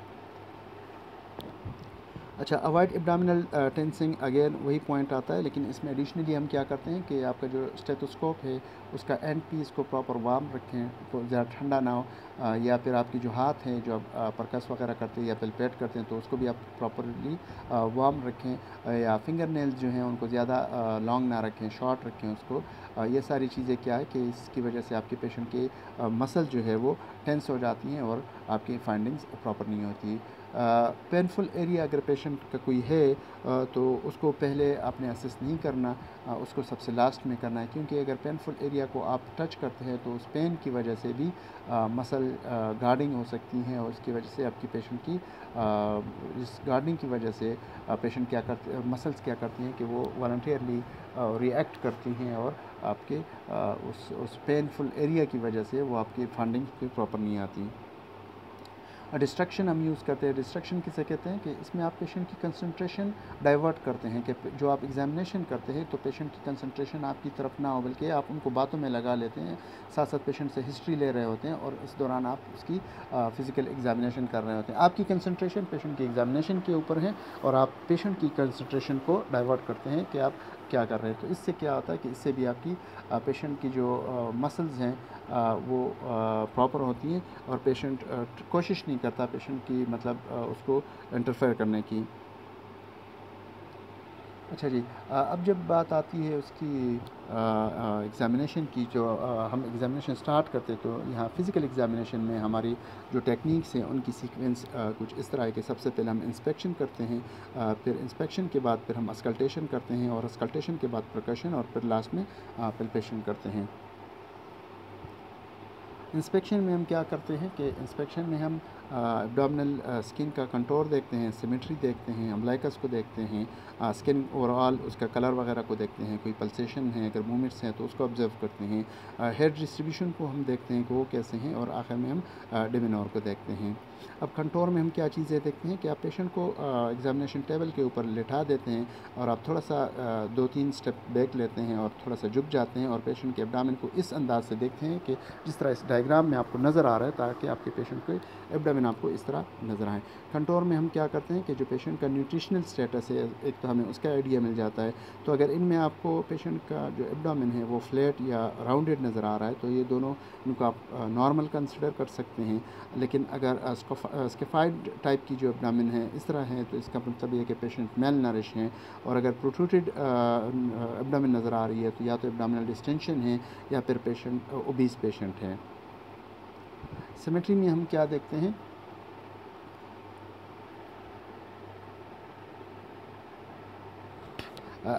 अच्छा, अवॉइड एब्डोमिनल टेंसिंग, अगेन वही पॉइंट आता है, लेकिन इसमें एडिशनली हम क्या करते हैं कि आपका जो स्टेथोस्कोप है उसका एंड पीस को प्रॉपर वार्म रखें, तो ज़्यादा ठंडा ना हो। या फिर आपकी जो हाथ है जो आप परकस वगैरह करते हैं या पल्पेट करते हैं तो उसको भी आप प्रॉपरली वार्म रखें। या फिंगर नेल्स जो हैं उनको ज़्यादा लॉन्ग ना रखें, शॉर्ट रखें उसको। ये सारी चीज़ें क्या है कि इसकी वजह से आपके पेशेंट के मसल जो है वो टेंस हो जाती हैं और आपकी फाइंडिंग्स प्रॉपर नहीं होती। पेनफुल एरिया अगर पेशेंट का कोई है तो उसको पहले आपने असेस नहीं करना, उसको सबसे लास्ट में करना है, क्योंकि अगर पेनफुल एरिया को आप टच करते हैं तो उस पेन की वजह से भी मसल गार्डिंग हो सकती हैं, और उसकी वजह से आपकी पेशेंट की इस गार्डिंग की वजह से पेशेंट क्या करते, मसल्स क्या करती हैं कि वो वॉलंटियरली रिएक्ट करती हैं, और आपके उस पेनफुल एरिया की वजह से वो आपकी फंडिंग पे प्रॉपर नहीं आती। डिस्ट्रक्शन हम यूज़ करते हैं। डिस्ट्रक्शन किसे कहते हैं कि इसमें आप पेशेंट की कंसंट्रेशन डाइवर्ट करते हैं, कि जो आप एग्जामिनेशन करते हैं तो पेशेंट की कंसंट्रेशन आपकी तरफ ना हो, बल्कि आप उनको बातों में लगा लेते हैं, साथ साथ पेशेंट से हिस्ट्री ले रहे होते हैं, और इस दौरान आप उसकी फ़िज़िकल एग्जामिनेशन कर रहे होते हैं। आपकी कंसंट्रेशन पेशेंट की एग्जामिनेशन के ऊपर है, और आप पेशेंट की कंसंट्रेशन को डाइवर्ट करते हैं कि आप क्या कर रहे हैं। तो इससे क्या होता है कि इससे भी आपकी पेशेंट की जो मसल्स हैं वो प्रॉपर होती हैं, और पेशेंट कोशिश नहीं करता पेशेंट की मतलब उसको इंटरफेयर करने की। अच्छा जी, अब जब बात आती है उसकी एग्ज़ामिनेशन की, जो हम एग्ज़ामिनेशन स्टार्ट करते हैं तो यहाँ फ़िज़िकल एग्ज़ामिनेशन में हमारी जो टेक्निक्स हैं उनकी सीक्वेंस कुछ इस तरह है कि सबसे पहले हम इंस्पेक्शन करते हैं, फिर इंस्पेक्शन के बाद फिर हम अस्कल्टेशन करते हैं, और अस्कल्टेशन के बाद परकशन, और फिर लास्ट में पल्पेशन करते हैं। इंस्पेक्शन में हम क्या करते हैं कि इंस्पेक्शन में हम एब्डोमिनल स्किन का कंटूर देखते हैं, सिमेट्री देखते हैं, अम्बिलिकस को देखते हैं, स्किन ओवरऑल उसका कलर वगैरह को देखते हैं, कोई पल्सेशन है, अगर मूवमेंट्स हैं तो उसको ऑब्जर्व करते हैं, हेयर डिस्ट्रीब्यूशन को हम देखते हैं कि वो कैसे हैं, और आखिर में हम डिमिनोर को देखते हैं। अब कंटूर में हम क्या चीज़ें देखते हैं कि आप पेशेंट को एग्जामिनेशन टेबल के ऊपर लिटा देते हैं, और आप थोड़ा सा 2-3 स्टेप बैक लेते हैं और थोड़ा सा झुक जाते हैं, और पेशेंट के एब्डामिन को इस अंदाज से देखते हैं कि जिस तरह इस डायग्राम में आपको नज़र आ रहा है, ताकि आपके पेशेंट के एब्डामिन आपको इस तरह नज़र आए। कंटूर में हम क्या करते हैं कि जो पेशेंट का न्यूट्रिशनल स्टेटस है, एक तो हमें उसका आइडिया मिल जाता है। तो अगर इनमें आपको पेशेंट का जो एब्डामिन है वो फ्लैट या राउंडेड नज़र आ रहा है, तो ये दोनों इनको आप नॉर्मल कंसिडर कर सकते हैं। लेकिन अगर स्केफाइड टाइप की जो एब्डामिन है इस तरह है, तो इसका मतलब ये है कि पेशेंट मेल नरिश हैं। और अगर प्रोट्रूटेड एब्डामिन नज़र आ रही है, तो या तो एब्डामिनल डिस्टेंशन है, या फिर पेशेंट ओबीस पेशेंट है। सिमेट्री में हम क्या देखते हैं,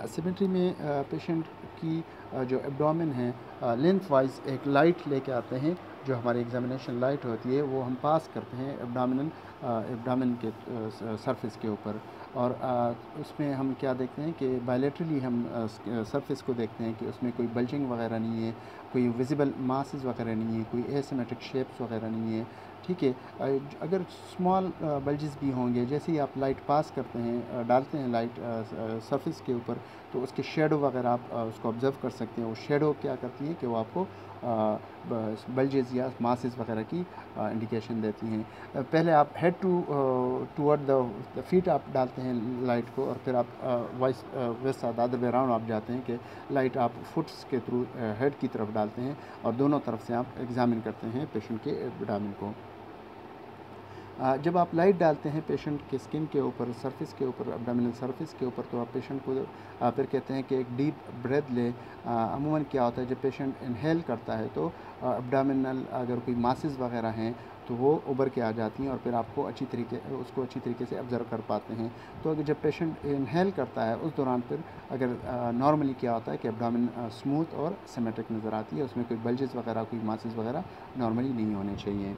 सिमेट्री में पेशेंट की जो एब्डोमेन है लेंथ वाइज एक लाइट लेके आते हैं, जो हमारी एग्जामिनेशन लाइट होती है वो हम पास करते हैं एब्डामिन के सरफेस के ऊपर। और उसमें हम क्या देखते हैं कि बायलेटरली हम सरफेस को देखते हैं कि उसमें कोई बल्जिंग वगैरह नहीं है, कोई विजिबल मासेस वगैरह नहीं है, कोई एसिमेट्रिक शेप्स वगैरह नहीं है। ठीक है, अगर स्मॉल बल्जेस भी होंगे, जैसे ही आप लाइट पास करते हैं, डालते हैं लाइट सरफेस के ऊपर, तो उसके शेडो वगैरह आप उसको ऑब्ज़र्व कर सकते हैं। वो शेडो क्या करती हैं कि वो आपको बल्जेस या मासेस वगैरह की इंडिकेशन देती हैं। पहले आप हेड टूवर्ड द फीट आप डालते हैं लाइट को, और फिर आप वाइस वैसा द अदर वे अराउंड आप जाते हैं कि लाइट आप फुट्स के थ्रू हेड की तरफ डालते हैं, और दोनों तरफ से आप एग्जामिन करते हैं पेशेंट के एब्डोमेन को। जब आप लाइट डालते हैं पेशेंट के स्किन के ऊपर, सरफेस के ऊपर, एब्डोमिनल सरफेस के ऊपर, तो आप पेशेंट को फिर कहते हैं कि एक डीप ब्रेथ ले। अमूमन क्या होता है जब पेशेंट इनहेल करता है तो एब्डोमिनल अगर कोई मासेस वगैरह हैं तो वो उभर के आ जाती हैं, और फिर आपको उसको अच्छी तरीके से ऑब्ज़र्व कर पाते हैं। तो अगर जब पेशेंट इनहेल करता है उस दौरान फिर अगर नॉर्मली क्या होता है कि एब्डोमेन स्मूथ और सिमेट्रिक नज़र आती है, उसमें कोई बल्जेस वगैरह, कोई मासेस वगैरह नॉर्मली नहीं होने चाहिए।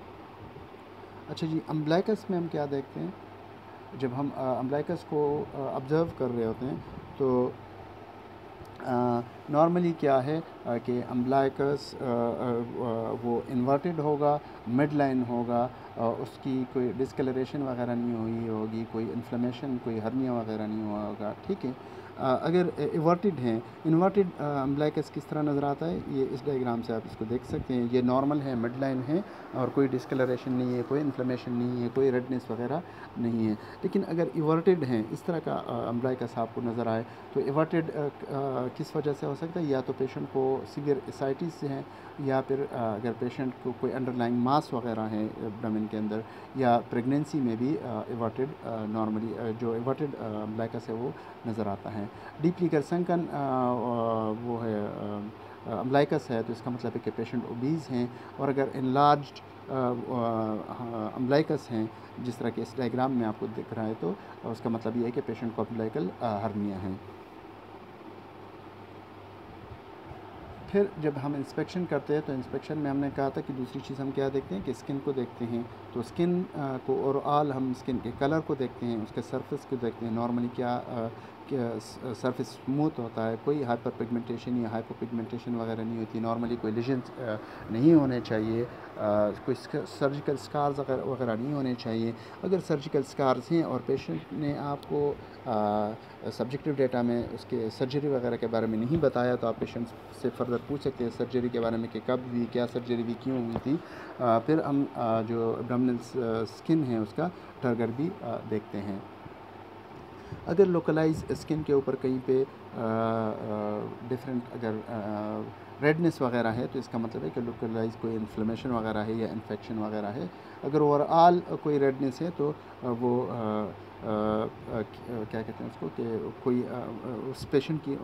अच्छा जी, अम्बिलिकस में हम क्या देखते हैं, जब हम अम्बिलिकस को ऑब्ज़र्व कर रहे होते हैं तो नॉर्मली क्या है कि अम्बिलिकस वो इन्वर्टेड होगा, मिड लाइन होगा, उसकी कोई डिस्कलरेशन वगैरह नहीं हुई होगी, कोई इन्फ्लेमेशन, कोई हर्निया वगैरह नहीं हुआ होगा। ठीक है, अगर इन्वर्टेड हैं, इन्वर्टेड अम्बिलिकस किस तरह नज़र आता है, ये इस डायग्राम से आप इसको देख सकते हैं। ये नॉर्मल है, मिड लाइन है, और कोई डिस्कलरेशन नहीं है, कोई इन्फ्लेमेशन नहीं है, कोई रेडनेस वगैरह नहीं है। लेकिन अगर इवर्टेड हैं, इस तरह का अम्बिलिकस आपको नज़र आए, तो इवर्टेड किस वजह से हो सकता है, या तो पेशेंट को सीवियर एसाइटिस से हैं, या फिर अगर पेशेंट को कोई अंडरलाइंग मास वगैरह है एब्डोमेन के अंदर, या प्रेगनेंसी में भी इवर्टेड नॉर्मली जो इवर्टेड अम्बिलिकस है वो नज़र आता है। डीपली अगर संकन वो है अम्बलाइकस है तो इसका मतलब है कि पेशेंट ओबीज़ हैं, और अगर इनलार्ज्ड अम्बलाइकस हैं जिस तरह के इस डायग्राम में आपको दिख रहा है, तो उसका मतलब ये है कि पेशेंट को अम्बलाइकल हर्निया है। फिर जब हम इंस्पेक्शन करते हैं तो इंस्पेक्शन में हमने कहा था कि दूसरी चीज़ हम क्या देखते हैं कि स्किन को देखते हैं। तो स्किन को ओवरऑल हम स्किन के कलर को देखते हैं, उसके सरफेस को देखते हैं। नॉर्मली क्या सरफेस स्मूथ होता है, कोई हाइपर पिगमेंटेशन या हाइपर पिगमेंटेशन वगैरह नहीं होती। नॉर्मली कोई लीजन्स नहीं होने चाहिए, कोई सर्जिकल स्कार्स वगैरह नहीं होने चाहिए। अगर सर्जिकल स्कार्स हैं और पेशेंट ने आपको सब्जेक्टिव डेटा में उसके सर्जरी वगैरह के बारे में नहीं बताया, तो आप पेशेंट से फर्दर पूछ सकते हैं सर्जरी के बारे में कि कब हुई, क्या सर्जरी हुई, क्यों हुई थी। फिर हम जो एब्डोमिनल स्किन है उसका टर्गर भी देखते हैं। अगर लोकलाइज स्किन के ऊपर कहीं पे डिफरेंट अगर रेडनेस वगैरह है तो इसका मतलब है कि लोकलाइज कोई इन्फ्लेमेशन वगैरह है या इन्फेक्शन वगैरह है। अगर ओवरऑल कोई रेडनेस है तो वो क्या कहते हैं उसको कि कोई उस पेशेंट की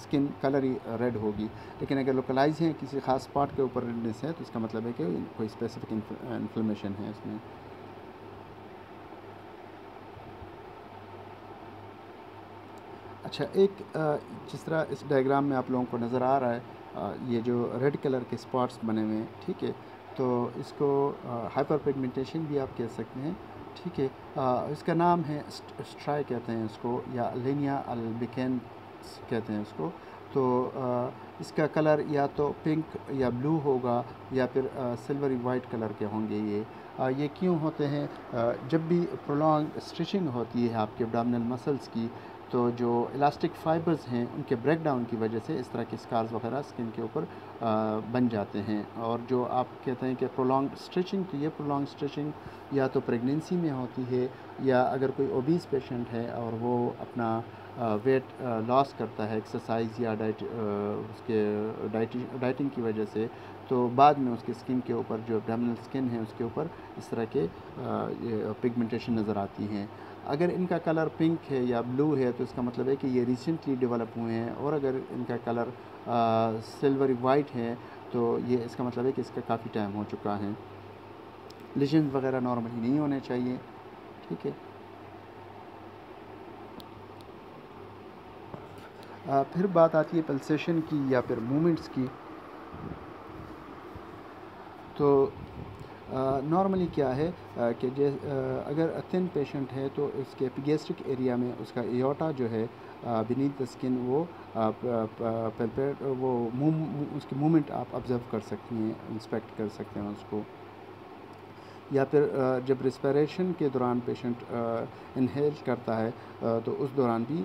स्किन कलर ही रेड होगी। लेकिन अगर लोकलाइज है किसी ख़ास स्पॉट के ऊपर रेडनेस है तो इसका मतलब है कि कोई स्पेसिफिक इन्फ्लेमेशन है इसमें। अच्छा, एक जिस तरह इस डायग्राम में आप लोगों को नज़र आ रहा है, ये जो रेड कलर के स्पॉट्स बने हुए हैं, ठीक है, तो इसको हाइपर पिगमेंटेशन भी आप कह सकते हैं, ठीक है। इसका नाम है स्ट्राई कहते हैं इसको, या लिनिया अल्बिकेंस कहते हैं इसको। तो इसका कलर या तो पिंक या ब्लू होगा या फिर सिल्वरी वाइट कलर के होंगे। ये क्यों होते हैं? जब भी प्रोलॉन्ग स्ट्रेचिंग होती है आपके एब्डोमिनल मसल्स की, तो जो इलास्टिक फाइबर्स हैं उनके ब्रेकडाउन की वजह से इस तरह के स्कार्स वगैरह स्किन के ऊपर बन जाते हैं। और जो आप कहते हैं कि प्रोलॉन्ग स्ट्रेचिंग, तो ये प्रोलॉन्ग स्ट्रेचिंग या तो प्रेगनेंसी में होती है, या अगर कोई ओबीस पेशेंट है और वो अपना वेट लॉस करता है एक्सरसाइज या उसके डाइटिंग की वजह से, तो बाद में उसके स्किन के ऊपर जो एब्डोमिनल स्किन है उसके ऊपर इस तरह के पिगमेंटेशन नज़र आती हैं। अगर इनका कलर पिंक है या ब्लू है तो इसका मतलब है कि ये रिसेंटली डेवलप हुए हैं, और अगर इनका कलर सिल्वरी वाइट है तो ये इसका मतलब है कि इसका काफ़ी टाइम हो चुका है। लीजन्स वगैरह नॉर्मली नहीं होने चाहिए, ठीक है। फिर बात आती है पल्सेशन की या फिर मूवमेंट्स की। तो नॉर्मली क्या है कि अगर थिन पेशेंट है तो इसके एपिगैस्ट्रिक एरिया में उसका एओर्टा जो है बीनीथ द स्किन वो उसकी मूवमेंट आप ऑब्ज़र्व कर सकती हैं, इंस्पेक्ट कर सकते हैं उसको। या फिर जब रिस्पिरेशन के दौरान पेशेंट इनहेल करता है तो उस दौरान भी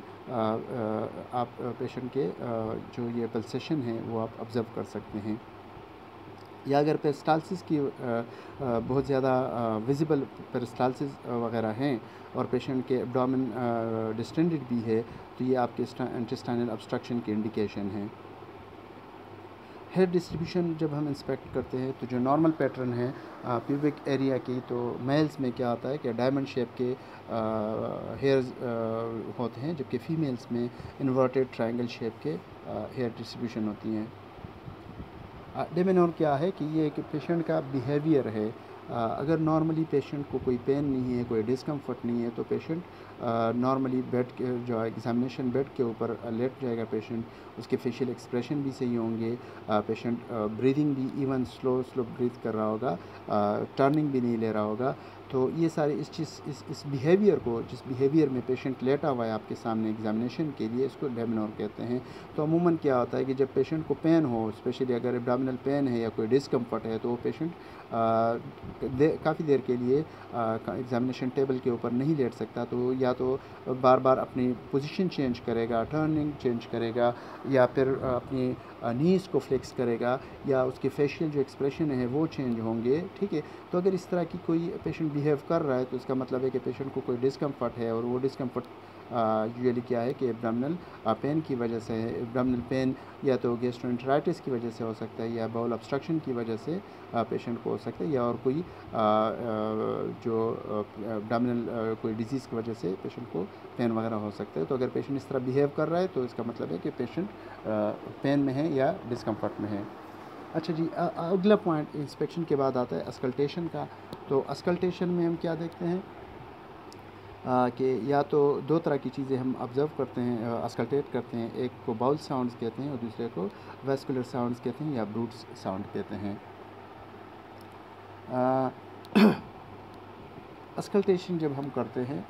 आप पेशेंट के जो ये पल्सेशन है वो आप ऑब्ज़र्व कर सकते हैं। या अगर पेरिस्टाल्सिस की बहुत ज़्यादा विजिबल पेरिस्टाल्सिस वगैरह हैं और पेशेंट के एब्डोमेन डिस्टेंडेड भी है, तो ये आपके इंटेस्टाइनल ऑब्स्ट्रक्शन की इंडिकेशन है। हेयर डिस्ट्रीब्यूशन जब हम इंस्पेक्ट करते हैं तो जो नॉर्मल पैटर्न है प्यूबिक एरिया की, तो मेल्स में क्या होता है कि डायमंड शेप के हेयर्स होते हैं, जबकि फ़ीमेल्स में इन्वर्टेड ट्रायंगल शेप के हेयर डिस्ट्रीब्यूशन होती हैं। डिमेनोर क्या है कि ये एक पेशेंट का बिहेवियर है। अगर नॉर्मली पेशेंट को कोई पेन नहीं है, कोई डिस्कम्फर्ट नहीं है, तो पेशेंट नॉर्मली बेड के जो एग्जामिनेशन बेड के ऊपर लेट जाएगा पेशेंट, उसके फेशियल एक्सप्रेशन भी सही होंगे, पेशेंट ब्रीदिंग भी इवन स्लो ब्रीथ कर रहा होगा, टर्निंग भी नहीं ले रहा होगा। तो ये सारे इस बिहेवियर को, जिस बिहेवियर में पेशेंट लेटा हुआ है आपके सामने एग्जामिनेशन के लिए, इसको डेमिनोर कहते हैं। तो अमूमन क्या होता है कि जब पेशेंट को पेन हो, स्पेशली अगर एब्डोमिनल पेन है या कोई डिस्कम्फर्ट है, तो वो पेशेंट काफ़ी देर के लिए एग्जामिनेशन टेबल के ऊपर नहीं लेट सकता। तो या तो बार बार अपनी पोजीशन चेंज करेगा, टर्निंग चेंज करेगा, या फिर अपनी नीज़ को फ्लेक्स करेगा, या उसके फेशियल जो एक्सप्रेशन है वो चेंज होंगे, ठीक है। तो अगर इस तरह की कोई पेशेंट बिहेव कर रहा है तो इसका मतलब है कि पेशेंट को कोई डिस्कम्फर्ट है, और वो डिस्कम्फर्ट यूजुअली क्या है कि एब्डोमिनल पेन की वजह से है। एब्डोमिनल पेन या तो गैस्ट्रोएंटेराइटिस की वजह से हो सकता है, या बाउल ऑब्स्ट्रक्शन की वजह से पेशेंट को हो सकता है, या और कोई जो एब्डोमिनल कोई डिजीज़ की वजह से पेशेंट को पेन वगैरह हो सकता है। तो अगर पेशेंट इस तरह बिहेव कर रहा है तो इसका मतलब है कि पेशेंट पेन में है या डिस्कम्फर्ट में है। अच्छा जी, अगला पॉइंट इंस्पेक्शन के बाद आता है अस्कल्टेशन का। तो अस्कल्टेशन में हम क्या देखते हैं कि या तो दो तरह की चीज़ें हम ऑब्ज़र्व करते हैं, अस्कल्टेट करते हैं। एक को बाउल साउंड्स कहते हैं और दूसरे को वेस्कुलर साउंड्स कहते हैं या ब्रूट्स साउंड कहते हैं। अस्कल्टेशन जब हम करते हैं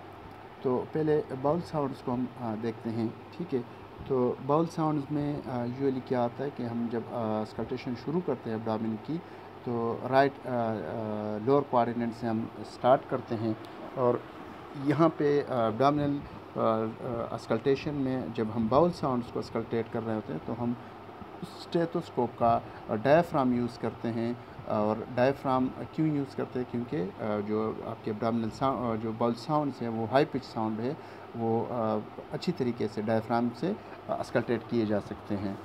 तो पहले बाउल साउंड्स को हम देखते हैं, ठीक है। तो बाउल साउंड्स में यूजुअली क्या आता है कि हम जब अस्कल्टेशन शुरू करते हैं एब्डोमेन की, तो राइट लोअर क्वाड्रेंट से हम स्टार्ट करते हैं, और यहाँ पे एब्डोमिनल अस्कल्टेशन में जब हम बाउल साउंड्स को अस्कल्टेट कर रहे होते हैं तो हम स्टेथोस्कोप का डायफ्राम यूज़ करते हैं। और डायफ्राम क्यों यूज़ करते हैं? क्योंकि जो आपके एब्डोमिनल साउंड जो बाउल साउंड्स हैं वो हाई पिच साउंड है, वो अच्छी तरीके से डायफ्राम से अस्कल्टेट किए जा सकते हैं।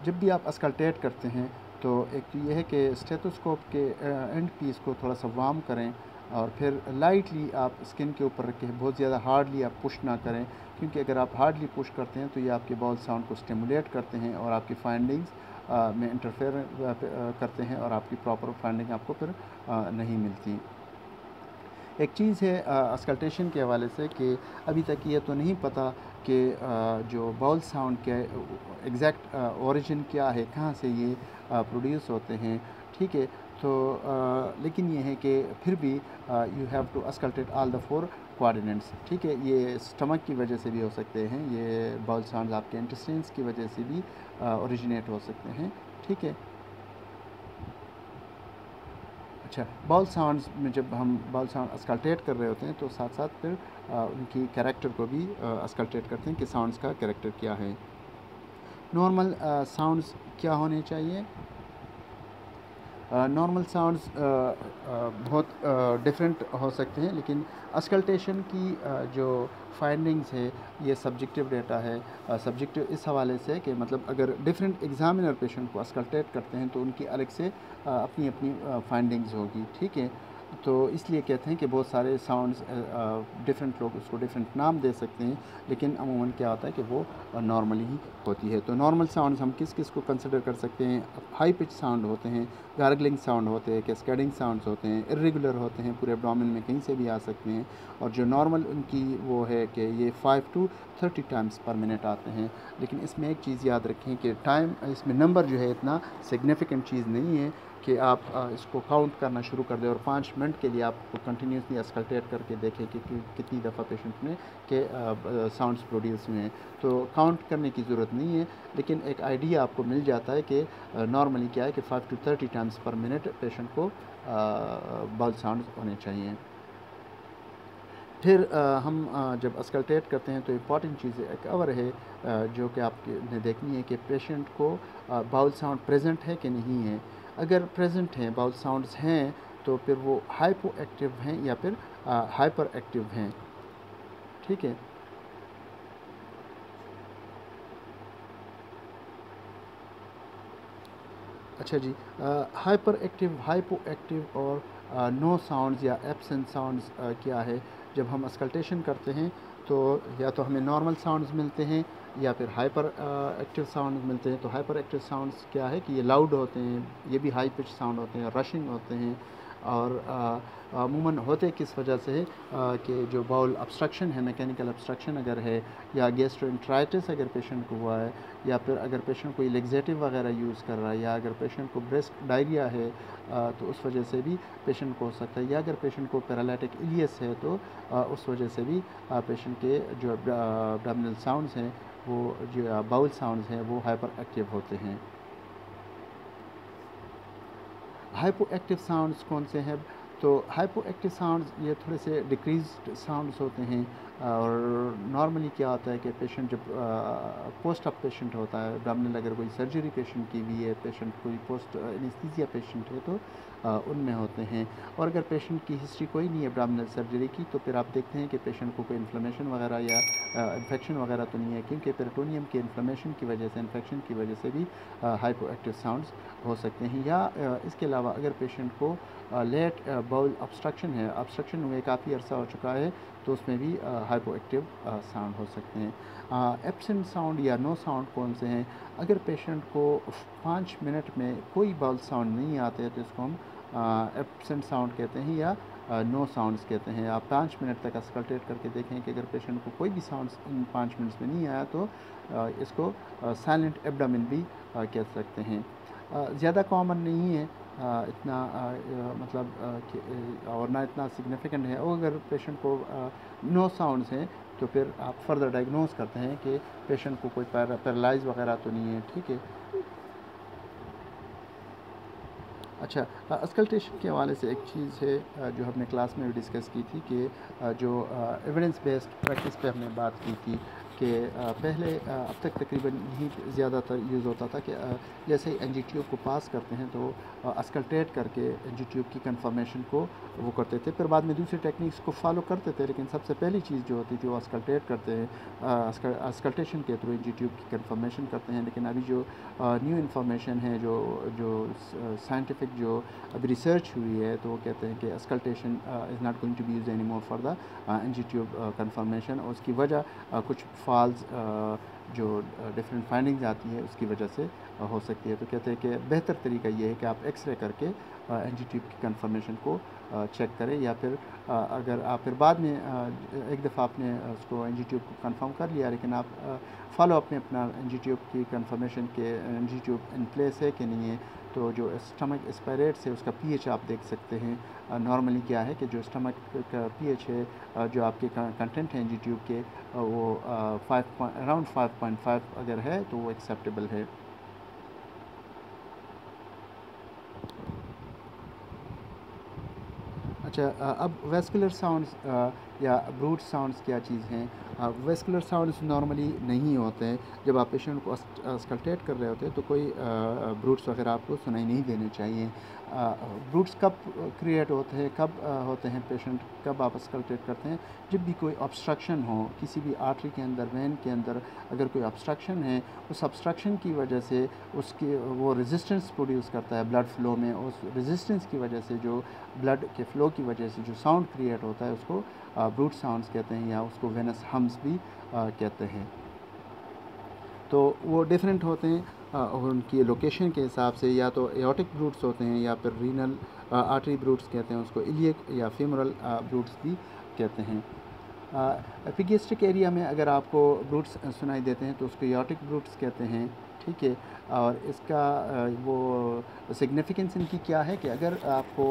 जब भी आप अस्कल्टेट करते हैं तो एक तो ये है कि स्टेथोस्कोप के एंड पीस को थोड़ा सा वार्म करें, और फिर लाइटली आप स्किन के ऊपर रखें, बहुत ज़्यादा हार्डली आप पुश ना करें, क्योंकि अगर आप हार्डली पुश करते हैं तो ये आपके बाउल साउंड को स्टिमुलेट करते हैं और आपकी फाइंडिंग्स में इंटरफेयर करते हैं, और आपकी प्रॉपर फाइंडिंग आपको फिर नहीं मिलती। एक चीज़ है अस्कल्टेशन के हवाले से कि अभी तक ये तो नहीं पता कि जो बाउल साउंड के एग्जैक्ट ओरिजिन क्या है, कहाँ से ये प्रोड्यूस होते हैं, ठीक है। तो लेकिन ये है कि फिर भी you have to auscultate all the 4 quadrants, ठीक है। ये स्टमक की वजह से भी हो सकते हैं, ये बाउल साउंड आपके इंटेस्टाइन्स की वजह से भी ओरिजिनेट हो सकते हैं, ठीक है। अच्छा, बाउल साउंड्स में जब हम बाउल साउंड अस्कल्टेट कर रहे होते हैं तो साथ साथ फिर उनकी कैरेक्टर को भी अस्कल्टेट करते हैं कि साउंड्स का कैरेक्टर क्या है। नॉर्मल साउंड्स क्या होने चाहिए? नॉर्मल साउंड्स बहुत डिफरेंट हो सकते हैं, लेकिन अस्कल्टेशन की जो फाइंडिंग्स है ये सब्जेक्टिव डेटा है। सब्जेक्टिव इस हवाले से कि मतलब अगर डिफरेंट एग्जामिनर पेशेंट को अस्कल्टेट करते हैं तो उनकी अलग से अपनी अपनी फाइंडिंग्स होगी, ठीक है। तो इसलिए कहते हैं कि बहुत सारे साउंड्स डिफरेंट लोग उसको डिफरेंट नाम दे सकते हैं, लेकिन अमूमन क्या होता है कि वो नॉर्मली ही होती है। तो नॉर्मल साउंड्स हम किस किस को कंसिडर कर सकते हैं? हाई पिच साउंड होते हैं, गार्गलिंग साउंड होते हैं, कैस्केडिंग साउंड्स होते हैं, इर्रेगुलर होते हैं, पूरे एब्डोमेन में कहीं से भी आ सकते हैं। और जो नॉर्मल उनकी वो है कि ये 5 to 30 टाइम्स पर मिनट आते हैं। लेकिन इसमें एक चीज़ याद रखें कि टाइम, इसमें नंबर जो है इतना सिग्निफिकेंट चीज़ नहीं है कि आप इसको काउंट करना शुरू कर दें और 5 मिनट के लिए आप कंटिन्यूसली अस्कल्टेट करके देखें कि कितनी दफ़ा पेशेंट ने के साउंड्स प्रोड्यूस हुए हैं। तो काउंट करने की ज़रूरत नहीं है, लेकिन एक आइडिया आपको मिल जाता है कि नॉर्मली क्या है कि 5 to 30 टाइम्स पर मिनट पेशेंट को बाउल साउंड्स होने चाहिए। फिर हम जब अस्कल्टेट करते हैं तो इम्पॉर्टेंट चीज़ एक और है जो कि आपने देखनी है कि पेशेंट को बाउल साउंड प्रेजेंट है कि नहीं है। अगर प्रेजेंट हैं, बाउल साउंड्स हैं, तो फिर वो हाइपो एक्टिव हैं या फिर हाइपर एक्टिव हैं, ठीक है। अच्छा जी, हाइपर एक्टिव, हाइपो एक्टिव और नो साउंड्स या एब्सेंट साउंड्स क्या है? जब हम अस्कल्टेशन करते हैं तो या तो हमें नॉर्मल साउंड्स मिलते हैं या फिर हाइपर एक्टिव साउंड्स मिलते हैं। तो हाइपर एक्टिव साउंड्स क्या है कि ये लाउड होते हैं, ये भी हाई पिच साउंड होते हैं, रशिंग होते हैं, और अमूमन होते किस वजह से है कि जो बाउल ऑब्स्ट्रक्शन है, मैकेनिकल ऑब्स्ट्रक्शन अगर है, या गैस्ट्रोएंटेराइटिस अगर पेशेंट को हुआ है, या फिर अगर पेशेंट कोई लेग्जेटिव वगैरह यूज़ कर रहा है, या अगर पेशेंट को ब्रेस्ट डायरिया है तो उस वजह से भी पेशेंट को हो सकता है, या अगर पेशेंट को पैरालिटिक इलियस है तो उस वजह से भी पेशेंट के जो एब्डोमिनल साउंड्स हैं, वो जो बाउल साउंड्स हैं, वो हाइपर एक्टिव होते हैं। हाइपो एक्टिव साउंड्स कौन से हैं? तो हाइपो एक्टिव साउंड्स ये थोड़े से डिक्रीज्ड साउंड्स होते हैं, और नॉर्मली क्या होता है कि पेशेंट जब पोस्ट ऑप पेशेंट होता है एब्डोमिनल, अगर कोई सर्जरी पेशेंट की भी है, पेशेंट कोई पोस्ट एनेस्थीसिया पेशेंट है, तो उनमें होते हैं। और अगर पेशेंट की हिस्ट्री कोई नहीं है एब्डोमिनल सर्जरी की, तो फिर आप देखते हैं कि पेशेंट को कोई इन्फ्लेमेशन वगैरह या इन्फेक्शन वगैरह तो नहीं है, क्योंकि पेरिटोनियम के इन्फ्लेमेशन की वजह से, इन्फेक्शन की वजह से भी हाइपोएक्टिव साउंड्स हो सकते हैं। या इसके अलावा अगर पेशेंट को लेट बाउल ऑब्स्ट्रक्शन है, ऑब्स्ट्रक्शन हुए काफ़ी अर्सा हो चुका है, तो उसमें भी हाइपोएक्टिव साउंड हो सकते हैं। एब्सेंट साउंड या नो साउंड कौन से हैं? अगर पेशेंट को 5 मिनट में कोई बाउल साउंड नहीं आते तो इसको हम एब्सेंट साउंड कहते हैं या नो साउंड्स कहते हैं। आप 5 मिनट तक अस्कल्टेट करके देखें कि अगर पेशेंट को कोई भी साउंड्स इन 5 मिनट्स में नहीं आया, तो इसको साइलेंट एब्डोमेन भी कह सकते हैं। ज़्यादा कॉमन नहीं है इतना, मतलब और ना इतना सिग्निफिकेंट है। और अगर पेशेंट को नो साउंड्स हैं, तो फिर आप फर्दर डायग्नोज करते हैं कि पेशेंट को कोई पैरालाइज वगैरह तो नहीं है, ठीक है। अच्छा, अस्कल्टेशन के हवाले से एक चीज़ है जो हमने क्लास में भी डिस्कस की थी कि जो एविडेंस बेस्ड प्रैक्टिस पे हमने बात की थी कि पहले अब तक तकरीबन यही ज़्यादातर यूज़ होता था कि जैसे ही एनजी ट्यूब को पास करते हैं तो अस्कल्टेट करके एनजी ट्यूब की कंफर्मेशन को वो करते थे। फिर बाद में दूसरी टेक्निक्स को फॉलो करते थे, लेकिन सबसे पहली चीज़ जो होती थी वो अस्कल्टेट करते हैं, अस्कल्टेशन के थ्रू एनजी ट्यूब की कंफर्मेशन करते हैं। लेकिन अभी जो न्यू इन्फॉर्मेशन है, जो जो साइंटिफिक जो अभी रिसर्च हुई है, तो वो कहते हैं कि auscultation is not going to be use any more for the NG tube confirmation. और उसकी वजह कुछ फॉल्स जो डिफरेंट फाइंडिंग्स आती है उसकी वजह से हो सकती है। तो कहते हैं कि बेहतर तरीका ये है कि आप एक्सरे करके एनजी ट्यूब की कंफर्मेशन को चेक करें, या फिर अगर आप फिर बाद में एक दफ़ा आपने उसको एनजी ट्यूब को कंफर्म कर लिया, लेकिन आप फॉलो अप में अपना एनजी ट्यूब की कंफर्मेशन के एनजी ट्यूब इन प्लेस है कि नहीं है, तो जो स्टमक एस्पायरेट्स है उसका पीएच आप देख सकते हैं। नॉर्मली क्या है कि जो स्टमक का पीएच है, जो आपके कंटेंट है एनजी ट्यूब के, वो अराउंड 5.5 अगर है तो वो एक्सेप्टेबल है। अच्छा, अब वेस्कुलर साउंड्स या ब्रूट साउंड्स क्या चीज़ हैं? वेस्कुलर साउंड्स नॉर्मली नहीं होते हैं। जब आप पेशेंट को अस्कल्टेट कर रहे होते हैं तो कोई ब्रूट्स वगैरह आपको सुनाई नहीं देने चाहिए। ब्रूट्स कब क्रिएट होते हैं, कब होते हैं पेशेंट, कब आप अस्कल्टेट करते हैं? जब भी कोई ऑब्स्ट्रक्शन हो किसी भी आर्टरी के अंदर, वेन के अंदर अगर कोई ऑब्स्ट्रक्शन है, उस ऑब्स्ट्रक्शन की वजह से उसकी वो रेजिस्टेंस प्रोड्यूस करता है ब्लड फ्लो में। उस रेजिस्टेंस की वजह से, जो ब्लड के फ्लो की वजह से जो साउंड क्रिएट होता है, उसको ब्रूट साउंड्स कहते हैं, या उसको वेनस हम्स भी कहते हैं। तो वो डिफरेंट होते हैं और उनकी लोकेशन के हिसाब से, या तो एओटिक ब्रूट्स होते हैं या फिर रीनल आर्टरी ब्रूट्स कहते हैं उसको, इलियक या फेमोरल ब्रूट्स भी कहते हैं। एपिगेस्ट्रिक एरिया में अगर आपको ब्रूट्स सुनाई देते हैं तो उसको एओटिक ब्रूट्स कहते हैं, ठीक है। और इसका वो सिग्निफिकेंस इनकी क्या है कि अगर आपको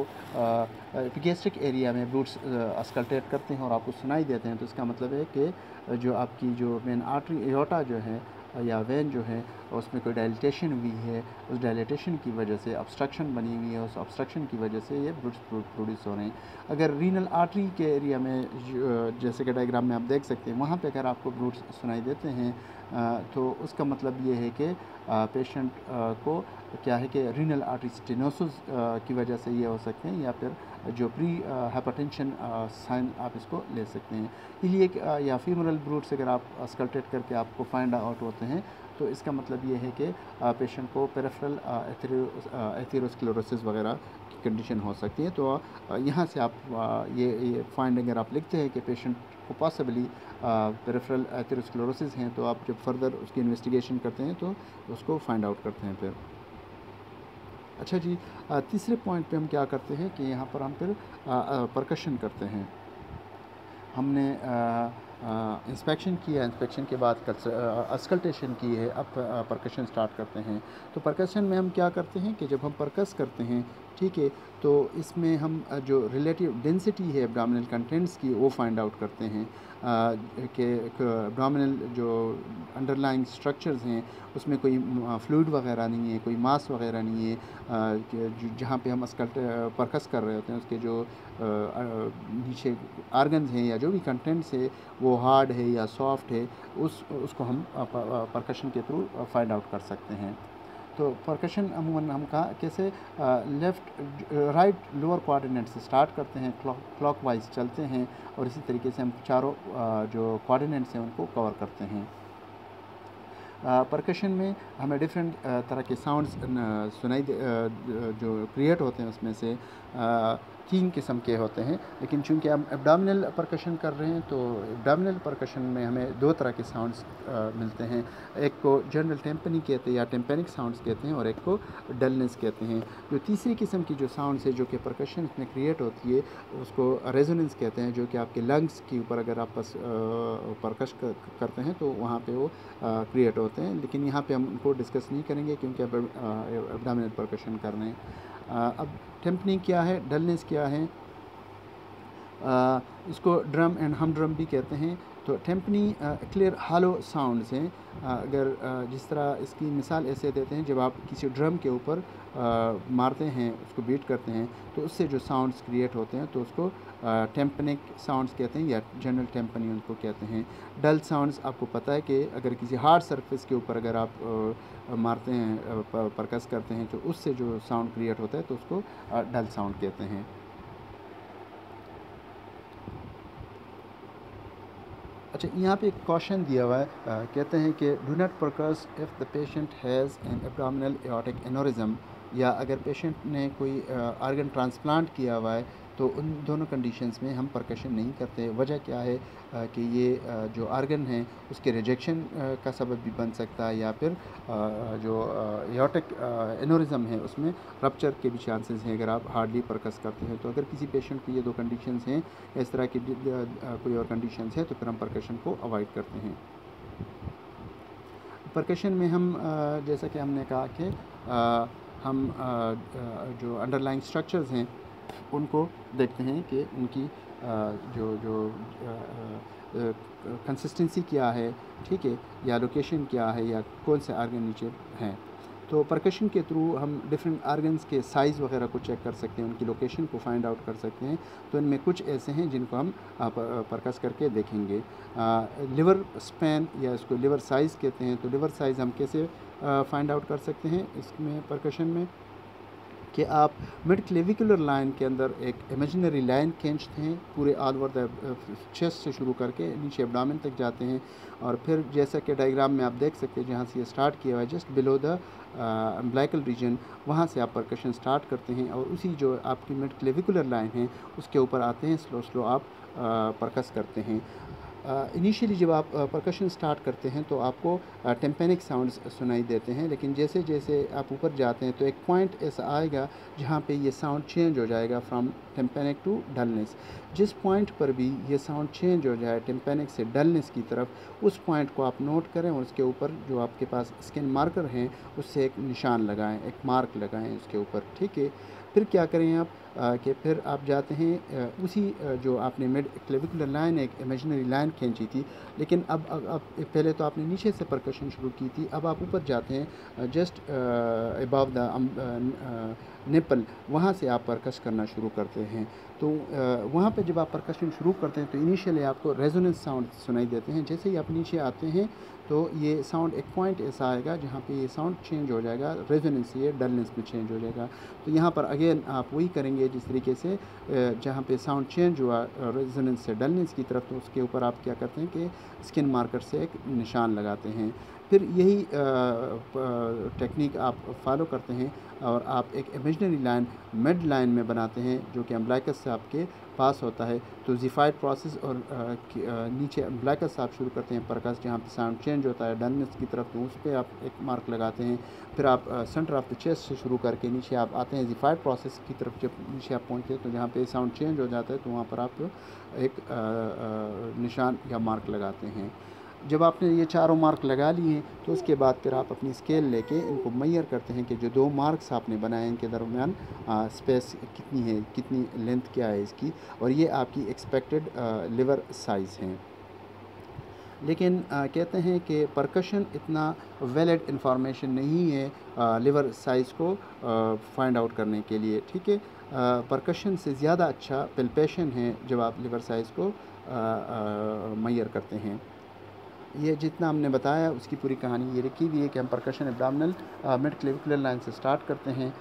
एपिगेस्ट्रिक एरिया में ब्रूट्स अस्कल्टेट करते हैं और आपको सुनाई देते हैं, तो इसका मतलब है कि जो आपकी जो मेन आर्टरी एओर्टा जो है या वेन जो है, उसमें कोई डायलिटेशन हुई है, उस डायलिटेशन की वजह से ऑब्स्ट्रक्शन बनी हुई है, उस ऑब्स्ट्रक्शन की वजह से ये ब्रूट्स प्रोड्यूस हो रहे हैं। अगर रीनल आर्टरी के एरिया में, जैसे कि डायग्राम में आप देख सकते हैं, वहाँ पे अगर आपको ब्रूट्स सुनाई देते हैं, तो उसका मतलब ये है कि पेशेंट को क्या है कि रीनल आर्टरी स्टेनोसिस की वजह से ये हो सकते हैं, या फिर जो प्री हाइपरटेंशन साइन आप इसको ले सकते हैं। इलियक या फीमोरल ब्रूट्स अगर आप अस्कल्टेट करके आपको फाइंड आउट होते हैं, तो इसका मतलब ये है कि पेशेंट को पेरिफेरल एथेरोस्क्लेरोसिस वगैरह की कंडीशन हो सकती है। तो यहाँ से आप ये फाइंड अगर आप लिखते हैं कि पेशेंट को पॉसिबली पेरिफेरल एथेरोस्क्लेरोसिस हैं, तो आप जब फर्दर उसकी इन्वेस्टिगेशन करते हैं तो उसको फाइंड आउट करते हैं फिर। अच्छा जी, तीसरे पॉइंट पे हम क्या करते हैं कि यहाँ पर हम फिर परकशन करते हैं। हमने इंस्पेक्शन किया, इंस्पेक्शन के बाद अस्कल्टेशन की है, अब परकशन स्टार्ट करते हैं। तो परकशन में हम क्या करते हैं कि जब हम परकस करते हैं, ठीक है, तो इसमें हम जो रिलेटिव डेंसिटी है एब्डोमिनल कंटेंट्स की वो फाइंड आउट करते हैं कि एब्डोमिनल जो अंडरलाइंग स्ट्रक्चर्स हैं उसमें कोई फ्लूइड वगैरह नहीं है, कोई मास वगैरह नहीं है। जहाँ पे हम परकस कर रहे होते हैं उसके जो नीचे आर्गन्स हैं या जो भी कंटेंट्स है वो हार्ड है या सॉफ्ट है, उसको हम परकशन के थ्रू फाइंड आउट कर सकते हैं। तो परकशन अमूमन हम कहा कैसे लेफ़्ट राइट लोअर कोऑर्डिनेट से स्टार्ट करते हैं, क्लॉकवाइज चलते हैं और इसी तरीके से हम चारों जो कोऑर्डिनेट्स हैं उनको कवर करते हैं। परकशन में हमें डिफरेंट तरह के साउंड्स सुनाई जो क्रिएट होते हैं, उसमें से 3 किस्म के होते हैं। लेकिन चूंकि हम एब्डोमिनल परकशन कर रहे हैं तो एब्डोमिनल परकशन में हमें 2 तरह के साउंड्स मिलते हैं। एक को जनरल टेम्पनी कहते हैं या टेम्पेनिक साउंड्स कहते हैं और एक को डलनेस कहते हैं। जो तीसरी किस्म की जो साउंड्स है जो कि परकशन में क्रिएट होती है उसको रेजोनेंस कहते हैं, जो कि आपके लंग्स के ऊपर अगर आप परकश करते हैं तो वहाँ पे वो क्रिएट होते हैं। लेकिन यहाँ पे हम उनको डिस्कस नहीं करेंगे क्योंकि अब एब्डोमिनल परकशन कर रहे हैं। अब टेम्पनी क्या है, डलनेस क्या है, इसको ड्रम एंड हम ड्रम भी कहते हैं। तो टेम्पनी क्लियर हालो साउंड्स हैं। अगर जिस तरह इसकी मिसाल ऐसे देते हैं, जब आप किसी ड्रम के ऊपर मारते हैं, उसको बीट करते हैं तो उससे जो साउंड्स क्रिएट होते हैं तो उसको टेम्पनिक साउंड्स कहते हैं या जनरल टेम्पनी उनको कहते हैं। डल साउंड्स आपको पता है कि अगर किसी हार्ड सरफेस के ऊपर अगर आप मारते हैं, परकस करते हैं तो उससे जो साउंड क्रिएट होता है तो उसको डल साउंड कहते हैं। अच्छा, यहाँ पे एक क्वेश्चन दिया हुआ है, कहते हैं कि do not percuss if the patient has an abdominal aortic aneurysm, या अगर पेशेंट ने कोई आर्गन ट्रांसप्लांट किया हुआ है तो उन दोनों कंडीशंस में हम परकशन नहीं करते। वजह क्या है कि ये जो आर्गन है उसके रिजेक्शन का सबब भी बन सकता है या फिर जो एओर्टिक एनोरिज्म है उसमें रप्चर के भी चांसेस हैं अगर आप हार्डली परकस करते हैं। तो अगर किसी पेशेंट को ये 2 कंडीशंस हैं, इस तरह की कोई और कंडीशंस है तो फिर हम परकशन को अवॉइड करते हैं। परकशन में हम जैसा कि हमने कहा कि हम जो अंडरलाइंग स्ट्रक्चर्स हैं उनको देखते हैं कि उनकी जो कंसिस्टेंसी क्या है, ठीक है, या लोकेशन क्या है या कौन से आर्गन नीचे हैं। तो परकशन के थ्रू हम डिफरेंट आर्गन्स के साइज़ वगैरह को चेक कर सकते हैं, उनकी लोकेशन को फाइंड आउट कर सकते हैं। तो इनमें कुछ ऐसे हैं जिनको हम परकस करके देखेंगे। लिवर स्पैन या इसको लिवर साइज़ कहते हैं। तो लिवर साइज़ हम कैसे फाइंड आउट कर सकते हैं इसमें परकशन में, कि आप मिड क्लेविकुलर लाइन के अंदर एक इमेजिनरी लाइन खींचते हैं पूरे ऑल ओवर द चेस्ट से शुरू करके नीचे एब्डोमेन तक जाते हैं और फिर जैसा कि डायग्राम में आप देख सकते हैं जहाँ से ये स्टार्ट किया हुआ है just below the umbilical region, वहाँ से आप परकशन स्टार्ट करते हैं और उसी जो आपकी मिड क्लेविकुलर लाइन है उसके ऊपर आते हैं, स्लो स्लो आप परकस करते हैं। इनिशियली जब आप परकशन स्टार्ट करते हैं तो आपको टेम्पेनिक साउंड्स सुनाई देते हैं, लेकिन जैसे जैसे आप ऊपर जाते हैं तो एक पॉइंट ऐसा आएगा जहाँ पे ये साउंड चेंज हो जाएगा फ्रॉम टेम्पेनिक टू डलनेस। जिस पॉइंट पर भी ये साउंड चेंज हो जाए टेम्पेनिक से डलनेस की तरफ, उस पॉइंट को आप नोट करें और उसके ऊपर जो आपके पास स्किन मार्कर हैं उससे एक निशान लगाएं, एक मार्क लगाएं उसके ऊपर, ठीक है। फिर क्या करें आप कि फिर आप जाते हैं उसी जो आपने मिड क्लेविकुलर लाइन एक इमेजिनरी लाइन खींची थी, लेकिन अब पहले तो आपने नीचे से परकशन शुरू की थी, अब आप ऊपर जाते हैं जस्ट अबव द निपल, वहाँ से आप परकश करना शुरू करते हैं। तो वहाँ पे जब आप परकशन शुरू करते हैं तो इनिशियली आपको रेजोनेंस साउंड सुनाई देते हैं। जैसे ही आप नीचे आते हैं तो ये साउंड एक पॉइंट ऐसा आएगा जहाँ पे ये साउंड चेंज हो जाएगा, रेजोनेंस से ये डलनेस में चेंज हो जाएगा। तो यहाँ पर अगेन आप वही करेंगे जिस तरीके से जहाँ पे साउंड चेंज हुआ रेजोनेंस से डलनेस की तरफ, तो उसके ऊपर आप क्या करते हैं कि स्किन मार्कर से एक निशान लगाते हैं। फिर यही टेक्निक आप फॉलो करते हैं और आप एक इमेजिनरी लाइन मिड लाइन में बनाते हैं जो कि अम्बिलिकस से आपके पास होता है। तो ज़िफाइड प्रोसेस और नीचे अम्बिलिकस से आप शुरू करते हैं परकस, जहाँ पे साउंड चेंज होता है डलनेस की तरफ, तो उस पर आप एक मार्क लगाते हैं। फिर आप सेंटर ऑफ द चेस्ट से शुरू करके नीचे आप आते हैं ज़िफाइड प्रोसेस की तरफ। जब नीचे आप पहुँचते हैं तो जहाँ पे साउंड चेंज हो जाता है तो वहाँ पर आप एक निशान या मार्क लगाते हैं। जब आपने ये चारों मार्क लगा लिए हैं तो उसके बाद फिर आप अपनी स्केल लेके इनको मेजर करते हैं कि जो 2 मार्क्स आपने बनाए इनके दरमियान स्पेस कितनी है, कितनी लेंथ क्या है इसकी, और ये आपकी एक्सपेक्टेड लिवर साइज़ हैं। लेकिन कहते हैं कि परकशन इतना वैलिड इंफॉर्मेशन नहीं है लिवर साइज़ को फाइंड आउट करने के लिए, ठीक है। परकशन से ज़्यादा अच्छा पल्पेशन है जब आप लिवर साइज़ को मेजर करते हैं। ये जितना हमने बताया उसकी पूरी कहानी ये लिखी हुई है कि हम percussion abdominal mid clavicular line से स्टार्ट करते हैं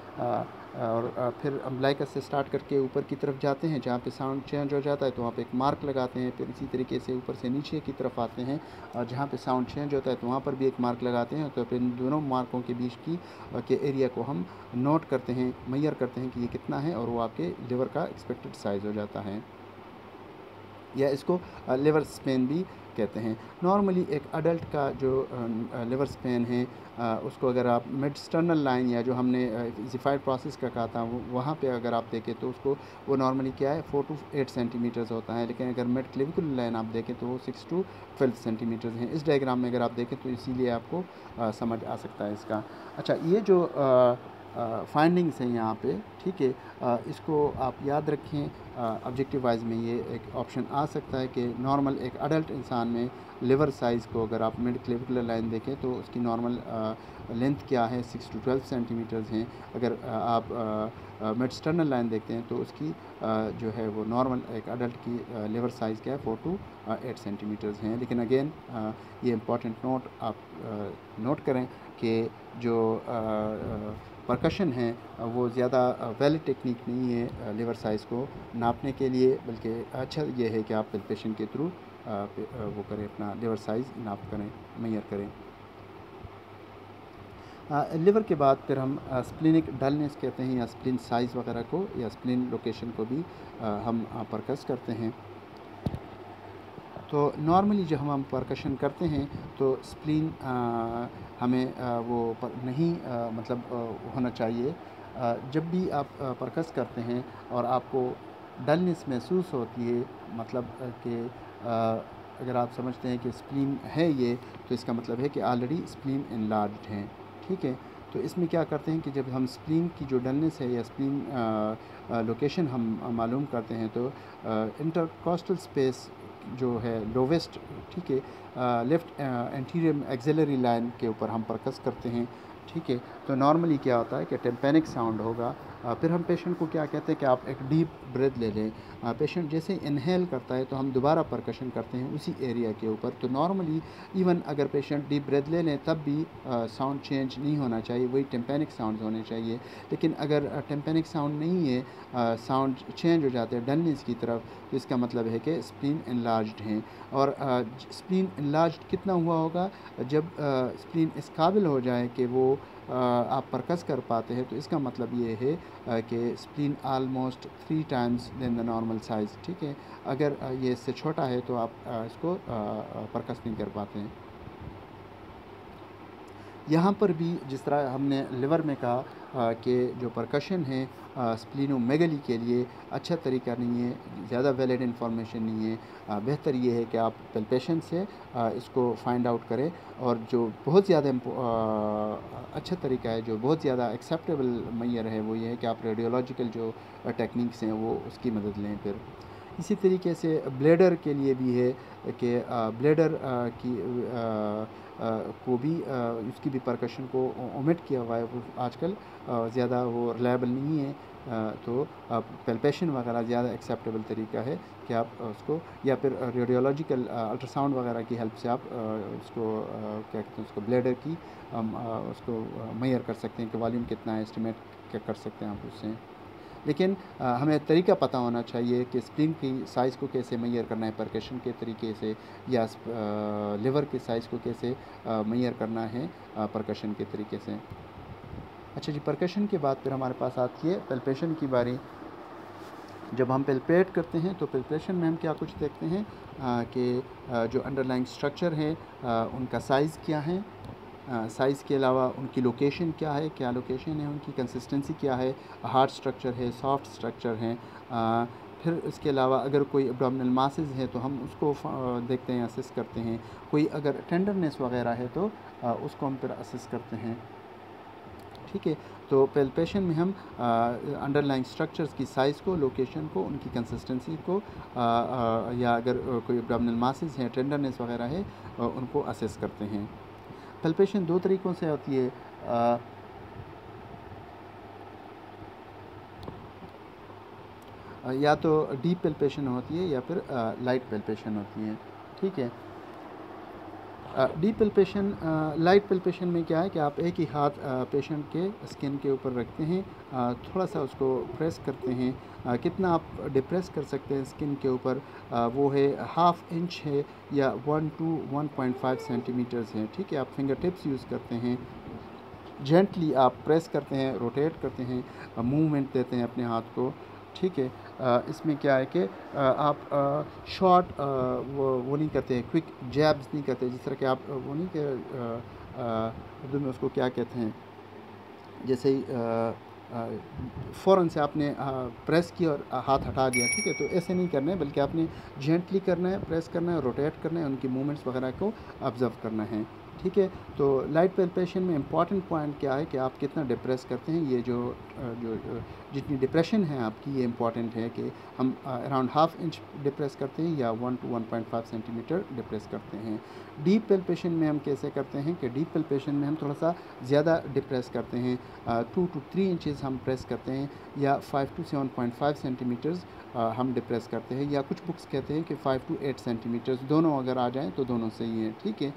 और फिर अम्बलाइकस से स्टार्ट करके ऊपर की तरफ जाते हैं, जहाँ पे साउंड चेंज हो जाता है तो वहाँ पे एक मार्क लगाते हैं। फिर इसी तरीके से ऊपर से नीचे की तरफ आते हैं और जहाँ पे साउंड चेंज होता है तो वहाँ पर भी एक मार्क लगाते हैं। तो फिर इन दोनों मार्कों के बीच की के एरिया को हम नोट करते हैं, मेजर करते हैं कि ये कितना है, और वो आपके लिवर का एक्सपेक्टेड साइज़ हो जाता है, या इसको लिवर स्पेन भी कहते हैं। नॉर्मली एक अडल्ट का जो लिवर स्पेन है उसको अगर आप मिड स्टर्नल लाइन या जो हमने इजिफाइड प्रोसेस का कहा था वहाँ पे अगर आप देखें तो उसको वो नॉर्मली क्या है 4 to 8 सेंटीमीटर्स होता है, लेकिन अगर मिड क्लेविकुलर लाइन आप देखें तो वो 6 to 12 सेंटीमीटर्स हैं। इस डायग्राम में अगर आप देखें तो इसीलिए आपको समझ आ सकता है इसका। अच्छा, ये जो फाइंडिंग्स हैं यहाँ पे, ठीक है, इसको आप याद रखें। ऑब्जेक्टिव वाइज में ये एक ऑप्शन आ सकता है कि नॉर्मल एक अडल्ट इंसान में लिवर साइज़ को अगर आप मिड क्लेविकुलर लाइन देखें तो उसकी नॉर्मल लेंथ क्या है, 6 to 12 सेंटीमीटर्स हैं। अगर आप मिड स्टर्नल लाइन देखते हैं तो उसकी जो है वो नॉर्मल एक अडल्ट की लिवर साइज़ क्या है 4 to 8 सेंटीमीटर्स हैं। लेकिन अगेन ये इम्पॉर्टेंट नोट आप नोट करें कि जो परकशन है वो ज़्यादा वैलिड टेक्निक नहीं है लिवर साइज़ को नापने के लिए, बल्कि अच्छा ये है कि आप पैल्पेशन के थ्रू वो करें, अपना लिवर साइज़ नाप करें, मेजर करें। लिवर के बाद फिर हम स्प्लिनिक डलनेस कहते हैं, या स्प्लिन साइज़ वगैरह को या स्प्लिन लोकेशन को भी हम परकस करते हैं। तो नॉर्मली जब हम परकशन करते हैं तो स्प्लीन हमें वो नहीं मतलब होना चाहिए। जब भी आप परकस करते हैं और आपको डलनेस महसूस होती है, मतलब कि अगर आप समझते हैं कि स्प्लीन है ये, तो इसका मतलब है कि ऑलरेडी स्प्लीन एनलार्ज्ड है, ठीक है। तो इसमें क्या करते हैं कि जब हम स्प्लीन की जो डलनेस है या स्प्लीन लोकेशन हम मालूम करते हैं तो इंटरकॉस्टल स्पेस जो है लोवेस्ट, ठीक है, लेफ़्ट एंटीरियर एक्सिलरी लाइन के ऊपर हम परकस करते हैं, ठीक है। तो नॉर्मली क्या होता है कि टेम्पेनिक साउंड होगा। फिर हम पेशेंट को क्या कहते हैं कि आप एक डीप ब्रेथ ले लें। पेशेंट जैसे इनहेल करता है तो हम दोबारा परकशन करते हैं उसी एरिया के ऊपर। तो नॉर्मली इवन अगर पेशेंट डीप ब्रेथ ले लें तब भी साउंड चेंज नहीं होना चाहिए, वही टेम्पेनिक साउंड होने चाहिए। लेकिन अगर टेम्पेनिक साउंड नहीं है, साउंड चेंज हो जाते हैं डलनेस की तरफ, तो इसका मतलब है कि स्प्लीन एनलार्ज्ड हैं। और स्प्लीन एनलार्ज्ड कितना हुआ होगा, जब स्प्लीन इस काबिल हो जाए कि वो आप परकस कर पाते हैं, तो इसका मतलब ये है कि spleen almost 3 times than the normal size, ठीक है। अगर ये इससे छोटा है तो आप इसको परकस नहीं कर पाते हैं। यहाँ पर भी जिस तरह हमने लिवर में कहा कि जो परकशन है स्प्लीनोमेगली के लिए अच्छा तरीका नहीं है, ज़्यादा वैलिड इन्फॉर्मेशन नहीं है। बेहतर ये है कि आप पैल्पेशन से इसको फाइंड आउट करें। और जो बहुत ज़्यादा अच्छा तरीका है, जो बहुत ज़्यादा एक्सेप्टेबल मेजर है, वो ये है कि आप रेडियोलॉजिकल जो टेक्निक्स हैं वो उसकी मदद लें। फिर इसी तरीके से ब्लेडर के लिए भी है कि ब्लेडर की को भी उसकी भी परकशन को ओमिट किया हुआ है। वो आजकल ज़्यादा वो रिलायबल नहीं है। तो पैल्पेशन वगैरह ज़्यादा एक्सेप्टेबल तरीका है कि आप उसको, या फिर रेडियोलॉजिकल अल्ट्रासाउंड वगैरह की हेल्प से आप उसको क्या कहते हैं उसको ब्लेडर की उसको मेजर कर सकते हैं कि वॉल्यूम कितना है, एस्टिमेट क्या कर सकते हैं आप उससे। लेकिन हमें तरीका पता होना चाहिए कि स्प्लीन की साइज़ को कैसे मेजर करना है परकशन के तरीके से, या लिवर के साइज़ को कैसे मेजर करना है परकशन के तरीके से। अच्छा जी, परकशन के बाद फिर हमारे पास आती है पैल्पेशन की बारी। जब हम पैल्पेट करते हैं तो पैल्पेशन में हम क्या कुछ देखते हैं कि जो अंडरलाइंग स्ट्रक्चर है उनका साइज़ क्या है, साइज़ के अलावा उनकी लोकेशन क्या है, क्या लोकेशन है, उनकी कंसिस्टेंसी क्या है, हार्ड स्ट्रक्चर है, सॉफ्ट स्ट्रक्चर है। फिर इसके अलावा अगर कोई एब्डोमिनल मासेस है तो हम उसको देखते हैं, असेस करते हैं। कोई अगर टेंडरनेस वगैरह है तो उसको हम फिर असेस करते हैं, ठीक है। तो पैल्पेशन में हम अंडरलाइंग स्ट्रक्चर्स की साइज़ को, लोकेशन को, उनकी कंसिस्टेंसी को या अगर कोई एब्डोमिनल मासेस हैं, टेंडरनेस वगैरह है, उनको असेस करते हैं। पैल्पेशन 2 तरीक़ों से होती है, या तो डीप पैल्पेशन होती है या फिर लाइट पैल्पेशन होती है, ठीक है। डीप पल्पेशन, लाइट पल्पेशन में क्या है कि आप एक ही हाथ पेशेंट के स्किन के ऊपर रखते हैं, थोड़ा सा उसको प्रेस करते हैं। कितना आप डिप्रेस कर सकते हैं स्किन के ऊपर, वो है हाफ इंच है या 1 to 1.5 सेंटीमीटर्स है। ठीक है, आप फिंगर टिप्स यूज़ करते हैं, जेंटली आप प्रेस करते हैं, रोटेट करते हैं, मूवमेंट देते हैं अपने हाथ को। ठीक है, इसमें क्या है कि आप शॉर्ट वो नहीं करते हैं, क्विक जैब्स नहीं करते, जिस तरह के आप वो नहीं कि उर्दू में उसको क्या कहते हैं, जैसे ही फ़ौरन से आपने प्रेस किया और हाथ हटा दिया। ठीक है, तो ऐसे नहीं करना है, बल्कि आपने जेंटली करना है, प्रेस करना है, रोटेट करना है, उनकी मूवमेंट्स वगैरह को ऑब्ज़र्व करना है। ठीक है, तो लाइट पल्पेशन में इम्पॉर्टेंट पॉइंट क्या है कि आप कितना डिप्रेस करते हैं। ये जो जितनी डिप्रेशन है आपकी, ये इम्पॉर्टेंट है कि हम अराउंड हाफ इंच डिप्रेस करते हैं या 1 to 1.5 सेंटीमीटर डिप्रेस करते हैं। डीप पल्पेशन में हम कैसे करते हैं कि डीप पल्पेशन में हम थोड़ा सा ज़्यादा डिप्रेस करते हैं, 2 to 3 इंचज़ हम प्रेस करते हैं, या 5 to 7.5 सेंटीमीटर्स हम डिप्रेस करते हैं, या कुछ बुक्स कहते हैं कि 5 to 8 सेंटीमीटर्स, दोनों अगर आ जाएँ तो दोनों सही हैं। ठीक है,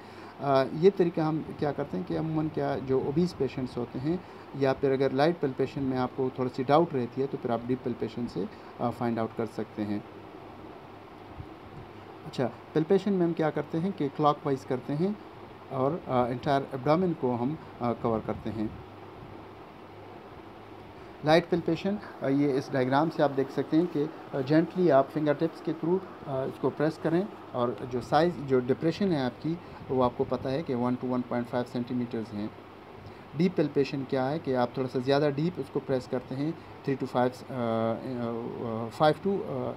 ये तरीका हम क्या करते हैं कि अमूमन क्या जो ओबीस पेशेंट्स होते हैं, या फिर अगर लाइट पल्पेशन में आपको थोड़ी सी डाउट रहती है, तो फिर आप डीप पल्पेशन से फाइंड आउट कर सकते हैं। अच्छा, पल्पेशन में हम क्या करते हैं कि क्लॉकवाइज करते हैं और इंटायर एब्डोमेन को हम कवर करते हैं। लाइट पल्पेशन, ये इस डायग्राम से आप देख सकते हैं कि जेंटली आप फिंगर टिप्स के थ्रू इसको प्रेस करें, और जो साइज़ जो डिप्रेशन है आपकी, वो आपको पता है कि 1 to 1.5 सेंटीमीटर्स हैं। डीप पल्पेशन क्या है कि आप थोड़ा सा ज़्यादा डीप उसको प्रेस करते हैं, 5 to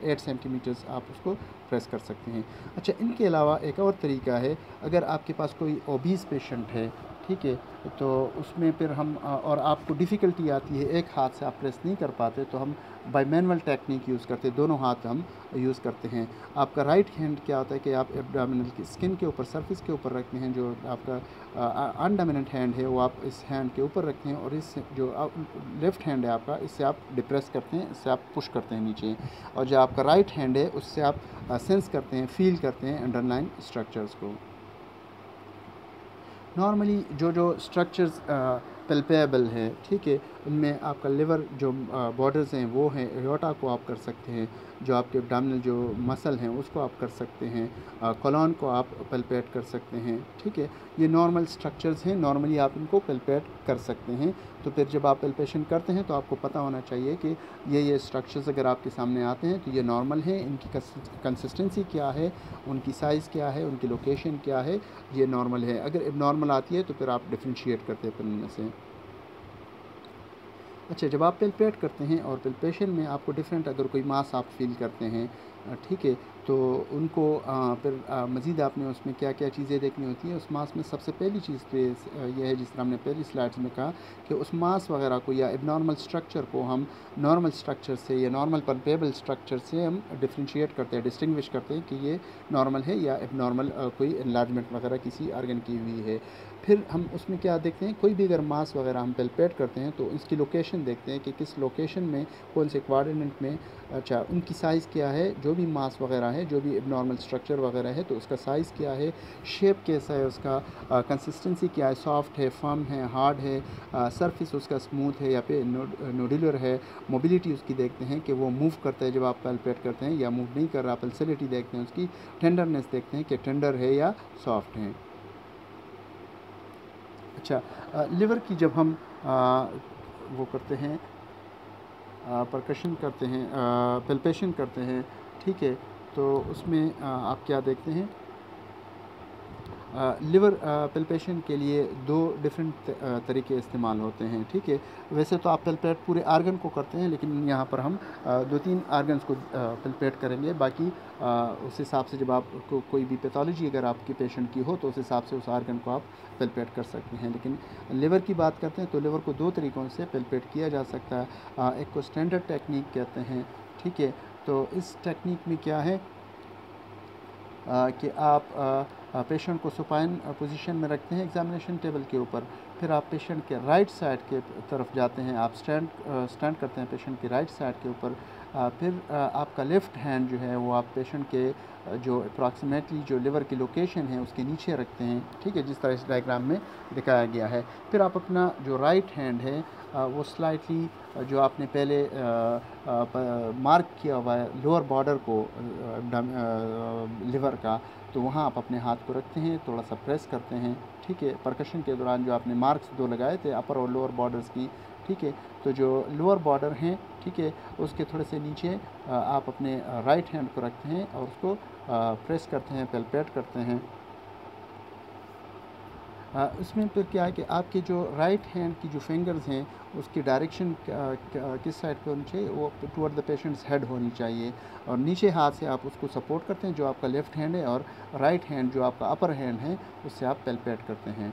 8 सेंटीमीटर्स आप उसको प्रेस कर सकते हैं। अच्छा, इनके अलावा एक और तरीका है, अगर आपके पास कोई ओबीस पेशेंट है, ठीक है, तो उसमें फिर हम और आपको डिफ़िकल्टी आती है, एक हाथ से आप प्रेस नहीं कर पाते, तो हम बाय मैनुअल टेक्निक यूज़ करते हैं, दोनों हाथ हम यूज़ करते हैं। आपका राइट हैंड क्या होता है कि आप एब्डोमिनल की स्किन के ऊपर, सरफेस के ऊपर रखते हैं, जो आपका अनडोमिनेंट हैंड है वो आप इस हैंड के ऊपर रखते हैं, और इस जो लेफ़्ट हैंड है आपका, इससे आप डिप्रेस करते हैं, इससे आप पुश करते हैं नीचे, और जो आपका राइट हैंड है उससे आप सेंस करते हैं, फील करते हैं अंडरलाइन स्ट्रक्चर्स को। नॉर्मली जो स्ट्रक्चर्स पल्पेबल है, ठीक है, उनमें आपका लिवर जो बॉर्डर्स हैं वो हैं, एयोर्टा को आप कर सकते हैं, जो आपके एब्डोमिनल जो मसल हैं उसको आप कर सकते हैं, कोलन को आप पल्पेट कर सकते हैं। ठीक है, ये नॉर्मल स्ट्रक्चर्स हैं, नॉर्मली आप इनको पल्पेट कर सकते हैं। तो फिर जब आप पल्पेशन करते हैं तो आपको पता होना चाहिए कि ये स्ट्रक्चर्स अगर आपके सामने आते हैं तो ये नॉर्मल हैं, इनकी कंसिस्टेंसी क्या है, उनकी साइज़ क्या है, उनकी लोकेशन क्या है, ये नॉर्मल है। अगर एबनॉर्मल आती है तो फिर आप डिफ्रेंशिएट करते हैं फिर उनमें से। अच्छा, जब आप पल्पेट करते हैं और पल्पेशन में आपको डिफरेंट अगर कोई मास आप फील करते हैं, ठीक है, तो उनको फिर मज़ीद आपने उसमें क्या क्या चीज़ें देखनी होती हैं। उस मास में सबसे पहली चीज़ तो ये है, जिस तरह हमने पहली स्लाइड्स में कहा, कि उस मास वगैरह को या एबनॉर्मल स्ट्रक्चर को हम नॉर्मल स्ट्रक्चर से या नॉर्मल पल्पेबल स्ट्रक्चर से हम डिफ्रेंशिएट करते हैं, डिस्टिंग्विश करते हैं कि ये नॉर्मल है या एबनॉर्मल कोई एनलार्जमेंट वगैरह किसी आर्गन की हुई है। फिर हम उसमें क्या देखते हैं, कोई भी अगर मास वगैरह हम पल्पेट करते हैं तो इसकी लोकेशन देखते हैं कि किस लोकेशन में, कौन से कोऑर्डिनेट में, अच्छा उनकी साइज़ क्या है, जो भी मास वगैरह है, जो भी एबनॉर्मल स्ट्रक्चर वगैरह है, तो उसका साइज़ क्या है, शेप कैसा है उसका, कंसिस्टेंसी क्या है, सॉफ्ट है, फर्म है, हार्ड है, सरफेस उसका स्मूथ है या फिर नोडुलर है, मोबिलिटी उसकी देखते हैं कि वो मूव करता है जब आप पल्पेट करते हैं या मूव नहीं कर रहा, पल्सिलिटी देखते हैं उसकी, टेंडरनेस देखते हैं कि टेंडर है या सॉफ्ट है। अच्छा, लिवर की जब हम वो करते हैं, परकशन करते हैं, पल्पेशन करते हैं, ठीक है, तो उसमें आप क्या देखते हैं, लिवर पल्पेशन के लिए दो डिफरेंट तरीके इस्तेमाल होते हैं। ठीक है, वैसे तो आप पल्पेट पूरे आर्गन को करते हैं, लेकिन यहाँ पर हम 2-3 आर्गन्स को पल्पेट करेंगे। बाकी उस हिसाब से जब आपको कोई भी पैथोलॉजी अगर आपके पेशेंट की हो तो उस हिसाब से उस आर्गन को आप पल्पेट कर सकते हैं। लेकिन लिवर की बात करते हैं तो लिवर को 2 तरीक़ों से पल्पेट किया जा सकता है। एक को स्टैंडर्ड टेक्निक कहते हैं, ठीक है, तो इस टेक्निक में क्या है कि आप पेशेंट को सुपाइन पोजीशन में रखते हैं एग्जामिनेशन टेबल के ऊपर, फिर आप पेशेंट के राइट साइड के तरफ जाते हैं, आप स्टैंड करते हैं पेशेंट की राइट साइड के ऊपर। फिर आपका लेफ़्ट हैंड जो है वो आप पेशेंट के जो अप्रॉक्सीमेटली जो लिवर की लोकेशन है उसके नीचे रखते हैं, ठीक है, जिस तरह इस डायग्राम में दिखाया गया है। फिर आप अपना जो राइट हैंड है वो स्लाइटली जो आपने पहले मार्क किया हुआ है लोअर बॉर्डर को लिवर का, तो वहाँ आप अपने हाथ को रखते हैं, थोड़ा सा प्रेस करते हैं, ठीक है। परकशन के दौरान जो आपने मार्क्स 2 लगाए थे अपर और लोअर बॉर्डर्स की, ठीक है, तो जो लोअर बॉर्डर हैं, ठीक है, उसके थोड़े से नीचे आप अपने राइट हैंड को रखते हैं और उसको प्रेस करते हैं, पैल्पेट करते हैं। इसमें फिर क्या है कि आपके जो राइट हैंड की जो फिंगर्स हैं उसकी डायरेक्शन किस साइड पे होनी चाहिए, वो टुवर्ड द पेशेंट्स हेड होनी चाहिए, और नीचे हाथ से आप उसको सपोर्ट करते हैं जो आपका लेफ़्ट हैंड है, और राइट हैंड जो आपका अपर हैंड है उससे आप पैल्पेट करते हैं।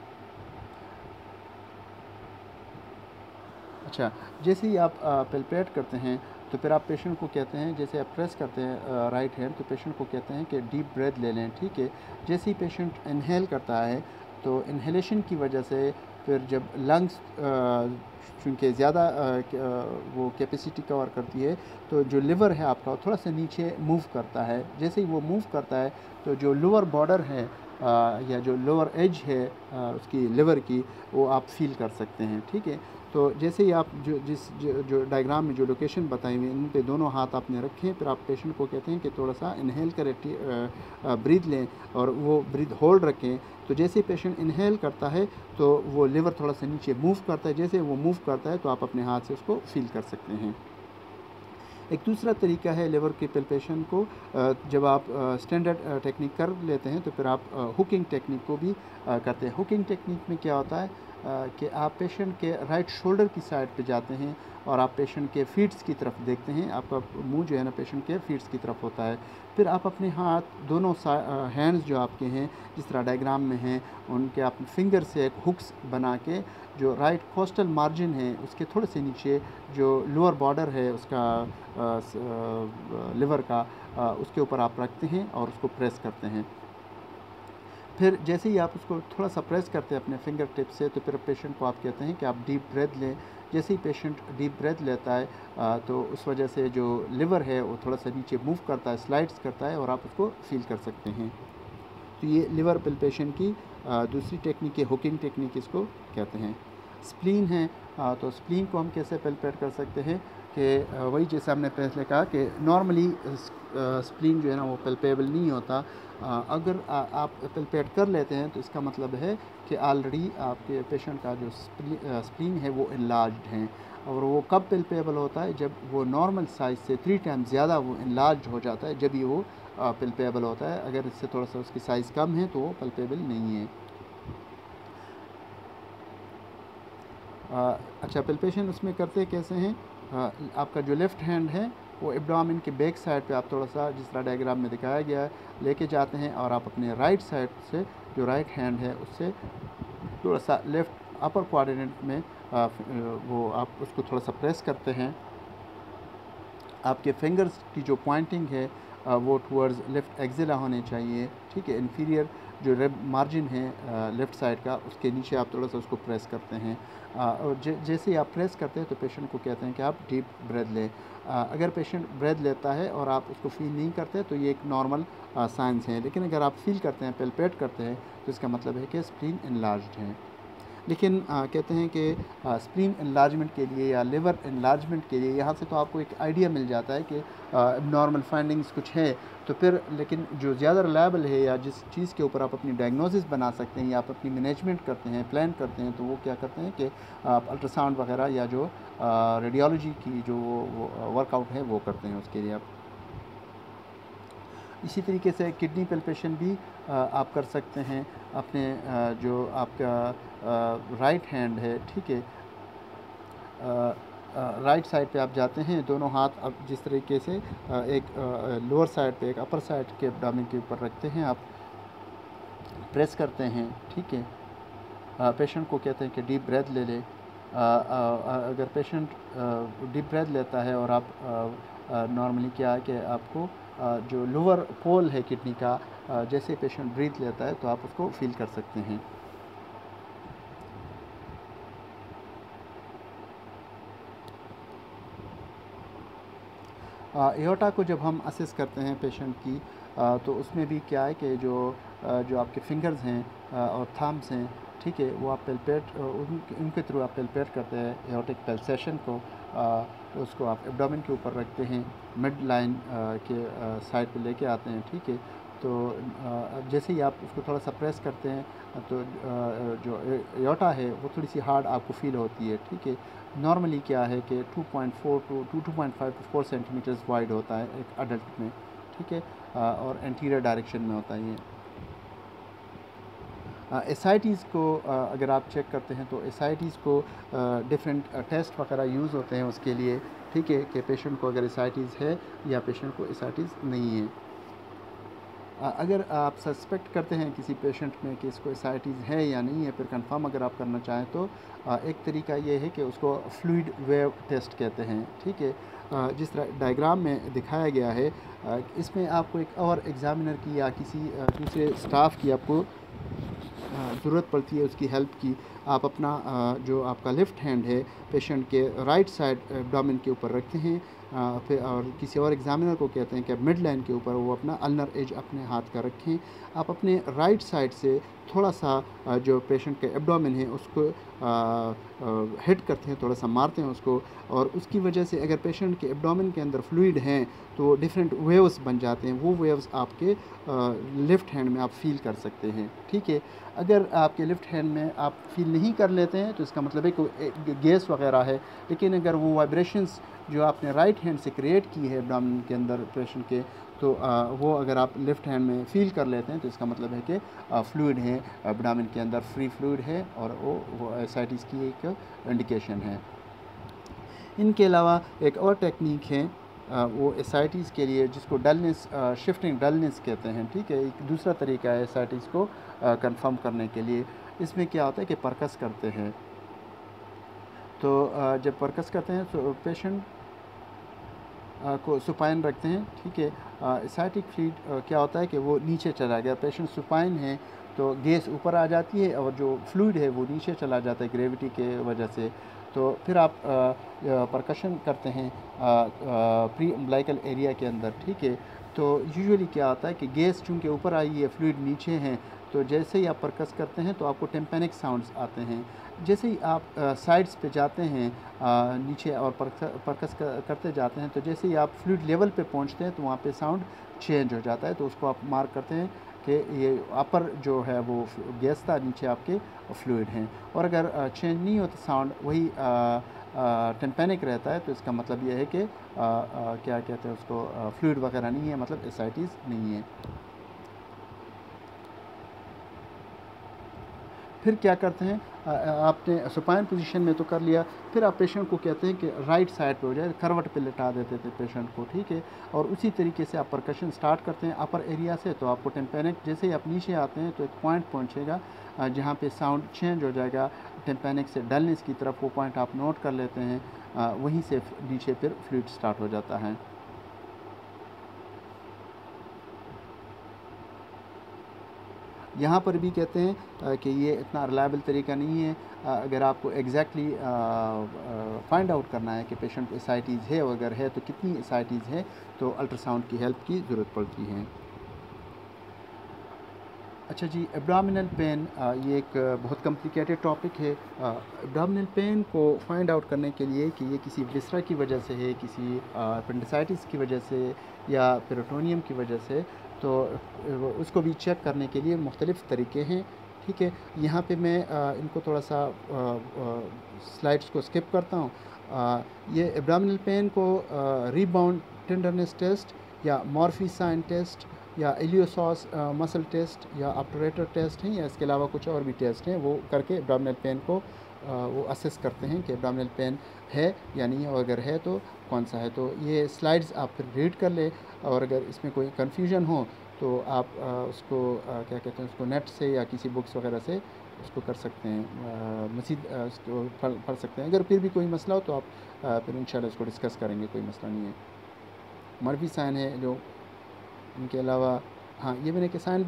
अच्छा, जैसे ही आप पैल्पेट करते हैं तो फिर आप पेशेंट को कहते हैं, जैसे आप प्रेस करते हैं राइट हैंड, तो पेशेंट को कहते हैं कि डीप ब्रेथ ले लें, ठीक है। जैसे ही पेशेंट इनहेल करता है तो इनहेलेशन की वजह से फिर जब लंग्स चूँकि ज़्यादा वो कैपेसिटी कवर करती है, तो जो लिवर है आपका थोड़ा सा नीचे मूव करता है। जैसे ही वो मूव करता है तो जो लोअर बॉर्डर है या जो लोअर एज है उसकी लिवर की, वो आप फील कर सकते हैं, ठीक है। तो जैसे ही आप जो डायग्राम में जो लोकेशन बताई हुई इन पे दोनों हाथ आपने रखें, फिर आप पेशेंट को कहते हैं कि थोड़ा सा इनहेल करें, ब्रीथ लें और वो ब्रीथ होल्ड रखें। तो जैसे ही पेशेंट इनहेल करता है तो वो लिवर थोड़ा सा नीचे मूव करता है, जैसे वो मूव करता है तो आप अपने हाथ से उसको फील कर सकते हैं। एक दूसरा तरीका है लिवर की पैल्पेशन को, जब आप स्टैंडर्ड टेक्निक कर लेते हैं तो फिर आप हुकिंग टेक्निक को भी करते हैं। हुकिंग टेक्निक में क्या होता है कि आप पेशेंट के राइट शोल्डर की साइड पे जाते हैं और आप पेशेंट के फीट्स की तरफ देखते हैं, आपका मुंह जो है ना पेशेंट के फीट्स की तरफ होता है। फिर आप अपने हाथ दोनों हैंड्स जो आपके हैं जिस तरह डायग्राम में हैं, उनके आप फिंगर से एक हुक्स बना के जो राइट कोस्टल मार्जिन है उसके थोड़े से नीचे जो लोअर बॉर्डर है उसका लिवर का, उसके ऊपर आप रखते हैं और उसको प्रेस करते हैं। फिर जैसे ही आप उसको थोड़ा सा प्रेस करते हैं अपने फिंगर टिप से, तो फिर पेशेंट को आप कहते हैं कि आप डीप ब्रेथ लें। जैसे ही पेशेंट डीप ब्रेथ लेता है तो उस वजह से जो लिवर है वो थोड़ा सा नीचे मूव करता है, स्लाइड्स करता है, और आप उसको फील कर सकते हैं। तो ये लिवर पैल्पेशन की दूसरी टेक्निक है, हुकिंग टेक्निक इसको कहते हैं। स्प्लीन है, तो स्प्लीन को हम कैसे पैल्पेट कर सकते हैं कि वही जैसे हमने पहले कहा कि नॉर्मली स्प्लीन जो है ना वो पैल्पेबल नहीं होता। अगर आप पैल्पेट कर लेते हैं तो इसका मतलब है कि ऑलरेडी आपके पेशेंट का जो स्प्लीन है वो इनलार्ज्ड है, और वो कब पैल्पेबल होता है, जब वो नॉर्मल साइज़ से 3 टाइम्स ज़्यादा वो इनलार्ज हो जाता है, जब ही वो पल्पेबल होता है। अगर इससे थोड़ा सा उसकी साइज़ कम है तो वो पल्पेबल नहीं है। अच्छा, पल्पेशन उसमें करते कैसे हैं, आपका जो लेफ़्ट हैंड है वो एब्डोमेन के बैक साइड पे आप थोड़ा सा जिस तरह डायग्राम में दिखाया गया है लेके जाते हैं, और आप अपने राइट साइड से जो राइट हैंड है उससे थोड़ा सा लेफ़्ट अपर क्वाड्रेंट में वो आप उसको थोड़ा सा प्रेस करते हैं। आपके फिंगर्स की जो पॉइंटिंग है वो टुवर्ड्स लेफ़्ट एक्सिला होने चाहिए, ठीक है। इन्फीरियर जो रेब मार्जिन है लेफ़्ट साइड का, उसके नीचे आप थोड़ा सा उसको प्रेस करते हैं, और जैसे ही आप प्रेस करते हैं तो पेशेंट को कहते हैं कि आप डीप ब्रेथ लें। अगर पेशेंट ब्रेथ लेता है और आप उसको फील नहीं करते तो ये एक नॉर्मल साइंस है, लेकिन अगर आप फील करते हैं, पैल्पेट करते हैं, तो इसका मतलब है कि स्प्लीन इनलार्ज्ड है। लेकिन कहते हैं कि स्प्लीन इनलार्जमेंट के लिए या लिवर इनलार्जमेंट के लिए यहाँ से तो आपको एक आइडिया मिल जाता है कि नॉर्मल फाइंडिंग्स कुछ है, तो फिर लेकिन जो ज़्यादा रिलायबल है या जिस चीज़ के ऊपर आप अपनी डायग्नोसिस बना सकते हैं या आप अपनी मैनेजमेंट करते हैं, प्लान करते हैं, तो वो क्या करते हैं कि आप अल्ट्रासाउंड वगैरह या जो रेडियोलॉजी की जो वो वर्कआउट है वो करते हैं उसके लिए आप। इसी तरीके से किडनी पैल्पेशन भी आप कर सकते हैं अपने जो आपका राइट हैंड है, ठीक है, राइट साइड पे आप जाते हैं, दोनों हाथ आप जिस तरीके से एक लोअर साइड पे एक अपर साइड के एब्डोमेन के ऊपर रखते हैं, आप प्रेस करते हैं, ठीक है। पेशेंट को कहते हैं कि डीप ब्रेथ ले ले। अगर पेशेंट डीप ब्रेथ लेता है और आप नॉर्मली क्या है कि आपको जो लोअर पोल है किडनी का, जैसे पेशेंट ब्रीथ लेता है तो आप उसको फील कर सकते हैं। एओर्टा को जब हम असेस करते हैं पेशेंट की, तो उसमें भी क्या है कि जो आपके फिंगर्स हैं और थम्स हैं, ठीक है, वो आप पेल्पेट उनके थ्रू आप पेल्पेट करते हैं एओर्टिक पल्सेशन को। तो उसको आप एब्डोमेन के ऊपर रखते हैं, मिड लाइन के साइड पे लेके आते हैं, ठीक है। तो जैसे ही आप उसको थोड़ा सा प्रेस करते हैं तो जो एओर्टा है वो थोड़ी सी हार्ड आपको फील होती है, ठीक है। नॉर्मली क्या है कि 2.5 टू 4 सेंटीमीटर्स वाइड होता है एक अडल्ट में, ठीक है, और एंटीरियर डायरेक्शन में होता है ये। एसाइटीज़ को अगर आप चेक करते हैं तो एसाइटीज़ को डिफरेंट टेस्ट वगैरह यूज़ होते हैं उसके लिए, ठीक है, कि पेशेंट को अगर एसाइटीज़ है या पेशेंट को एसाइटीज़ नहीं है। अगर आप सस्पेक्ट करते हैं किसी पेशेंट में कि इसको एसाइटीज़ है या नहीं है, फिर कंफर्म अगर आप करना चाहें तो एक तरीका ये है कि उसको फ्लूइड वेव टेस्ट कहते हैं, ठीक है। जिस तरह डायग्राम में दिखाया गया है, इसमें आपको एक और एग्ज़ामिनर की या किसी दूसरे स्टाफ की आपको ज़रूरत पड़ती है उसकी हेल्प की। आप अपना जो आपका लेफ़्ट हैंड है पेशेंट के राइट साइड एब्डोमेन के ऊपर रखते हैं, फिर और किसी और एग्ज़ामिनर को कहते हैं कि मिड लाइन के ऊपर वो अपना अल्नर एज अपने हाथ का रखें। आप अपने राइट साइड से थोड़ा सा जो पेशेंट के एब्डोमेन है उसको हिट करते हैं, थोड़ा सा मारते हैं उसको, और उसकी वजह से अगर पेशेंट के एब्डोमेन के अंदर फ्लूइड हैं तो डिफरेंट वेव्स बन जाते हैं। वो वेव्स आपके लेफ़्ट हैंड में आप फील कर सकते हैं, ठीक है। अगर आपके लेफ़्ट हैंड में आप फील नहीं कर लेते हैं तो इसका मतलब है कि गैस वगैरह है, लेकिन अगर वो वाइब्रेशंस जो आपने राइट हैंड से क्रिएट की है एब्डोमेन के अंदर पेशेंट के, तो वो अगर आप लेफ़्ट हैंड में फ़ील कर लेते हैं तो इसका मतलब है कि फ्लूइड है एब्डोमेन के अंदर, फ्री फ्लूइड है, और वो एसाइटिस की एक इंडिकेशन है। इनके अलावा एक और टेक्निक है वो एसाइटिस के लिए, जिसको डलनेस शिफ्टिंग डलनेस कहते हैं, ठीक है। एक दूसरा तरीका है एसाइटिस को कंफर्म करने के लिए। इसमें क्या होता है कि परकस करते हैं, तो जब परकस करते हैं तो पेशेंट को सुपाइन रखते हैं, ठीक है। एसाइटिक फ्लूइड क्या होता है कि वो नीचे चला गया, पेशेंट सुपाइन है तो गैस ऊपर आ जाती है और जो फ्लूइड है वो नीचे चला जाता है ग्रेविटी के वजह से। तो फिर आप परकशन करते हैं प्री अम्बिलिकल एरिया के अंदर, ठीक है। तो यूजुअली क्या होता है कि गैस चूँकि ऊपर आई है, फ्लूइड नीचे हैं, तो जैसे ही आप परकस करते हैं तो आपको टेम्पेनिक साउंड्स आते हैं। जैसे ही आप साइड्स पे जाते हैं नीचे और परकस करते जाते हैं, तो जैसे ही आप फ्लूइड लेवल पे पहुंचते हैं तो वहाँ पे साउंड चेंज हो जाता है। तो उसको आप मार्क करते हैं कि ये अपर जो है वो गैस था, नीचे आपके फ्लूइड हैं। और अगर चेंज नहीं होता साउंड, वही टेम्पेनिक रहता है, तो इसका मतलब ये है कि क्या कहते हैं उसको, फ्लूइड वगैरह नहीं है, मतलब एसाइटिस नहीं है। फिर क्या करते हैं, आपने सुपाइन पोजीशन में तो कर लिया, फिर आप पेशेंट को कहते हैं कि राइट साइड पे हो जाए, करवट पे लिटा देते थे पेशेंट को, ठीक है। और उसी तरीके से आप परकशन स्टार्ट करते हैं अपर एरिया से। तो आपको टेम्पेनिक, जैसे ही आप नीचे आते हैं तो एक पॉइंट पहुंचेगा जहाँ पे साउंड चेंज हो जाएगा टेम्पेनिक से डलनेस की तरफ, वो पॉइंट आप नोट कर लेते हैं, वहीं से नीचे फिर फ्लूइड स्टार्ट हो जाता है। यहाँ पर भी कहते हैं कि ये इतना रिलायबल तरीका नहीं है। अगर आपको एग्जैक्टली फाइंड आउट करना है कि पेशेंट को एसाइटिस है, और अगर है तो कितनी एसाइटिस है, तो अल्ट्रासाउंड की हेल्प की ज़रूरत पड़ती है। अच्छा जी, एब्डोमिनल पेन ये एक बहुत कॉम्प्लिकेटेड टॉपिक है। एब्डोमिनल पेन को फाइंड आउट करने के लिए कि ये किसी विसरा की वजह से है, किसी अपेंडिसाइटिस की वजह से, या पेरिटोनियम की वजह से, तो उसको भी चेक करने के लिए मुख्तलिफ़ तरीके हैं, ठीक है। यहाँ पे मैं इनको थोड़ा सा स्लाइड्स को स्किप करता हूँ। ये एब्डोमिनल पेन को रीबाउंड टेंडरनेस टेस्ट या मॉर्फी साइन टेस्ट या इलियोसॉस मसल टेस्ट या ऑब्टरेटर टेस्ट हैं, या इसके अलावा कुछ और भी टेस्ट हैं, वो करके एब्डोमिनल पेन को वो असेस करते हैं कि एब्डोमिनल पेन है या नहीं है, और अगर है तो कौन सा है। तो ये स्लाइड्स आप फिर रीड कर ले, और अगर इसमें कोई कन्फ्यूजन हो तो आप उसको क्या कहते हैं उसको नेट से या किसी बुक्स वगैरह से उसको कर सकते हैं, मज़ीद उसको पढ़ सकते हैं। अगर फिर भी कोई मसला हो तो आप फिर इंशाल्लाह इसको डिस्कस करेंगे, कोई मसला नहीं है। मर्फी साइन है जो, इनके अलावा हाँ, ये मैंने एक असाइन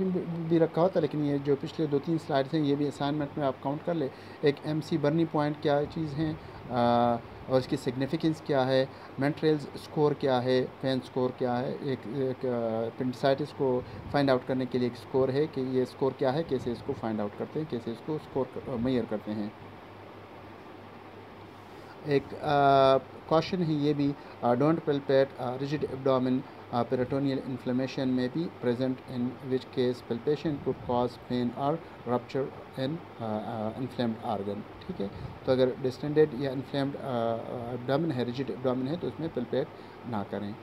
भी रखा होता, लेकिन ये जो पिछले 2-3 स्लाइड्स हैं ये भी असाइनमेंट में आप काउंट कर ले। एक MC बर्नी पॉइंट क्या चीज़ हैं, और इसकी सिग्निफिकेंस क्या है, मेंट्रेल्स स्कोर क्या है, पेन स्कोर क्या है। एक पेंडिसाइटिस को फाइंड आउट करने के लिए एक स्कोर है कि ये स्कोर क्या है, कैसे इसको फाइंड आउट करते हैं, कैसे इसको स्कोर मेजर करते हैं। एक कॉशन है ये भी, don't palpate rigid abdomen, peritoneal inflammation में be present in which case palpation could cause pain और रप्चर इन इन्फ्लेम्ड आर्गन। ठीक है, तो अगर डिस्टेंडेड या इन्फ्लेम्ड एब्डोमेन है, रिजिड एब्डोमेन है, तो उसमें पल्पेट ना करें।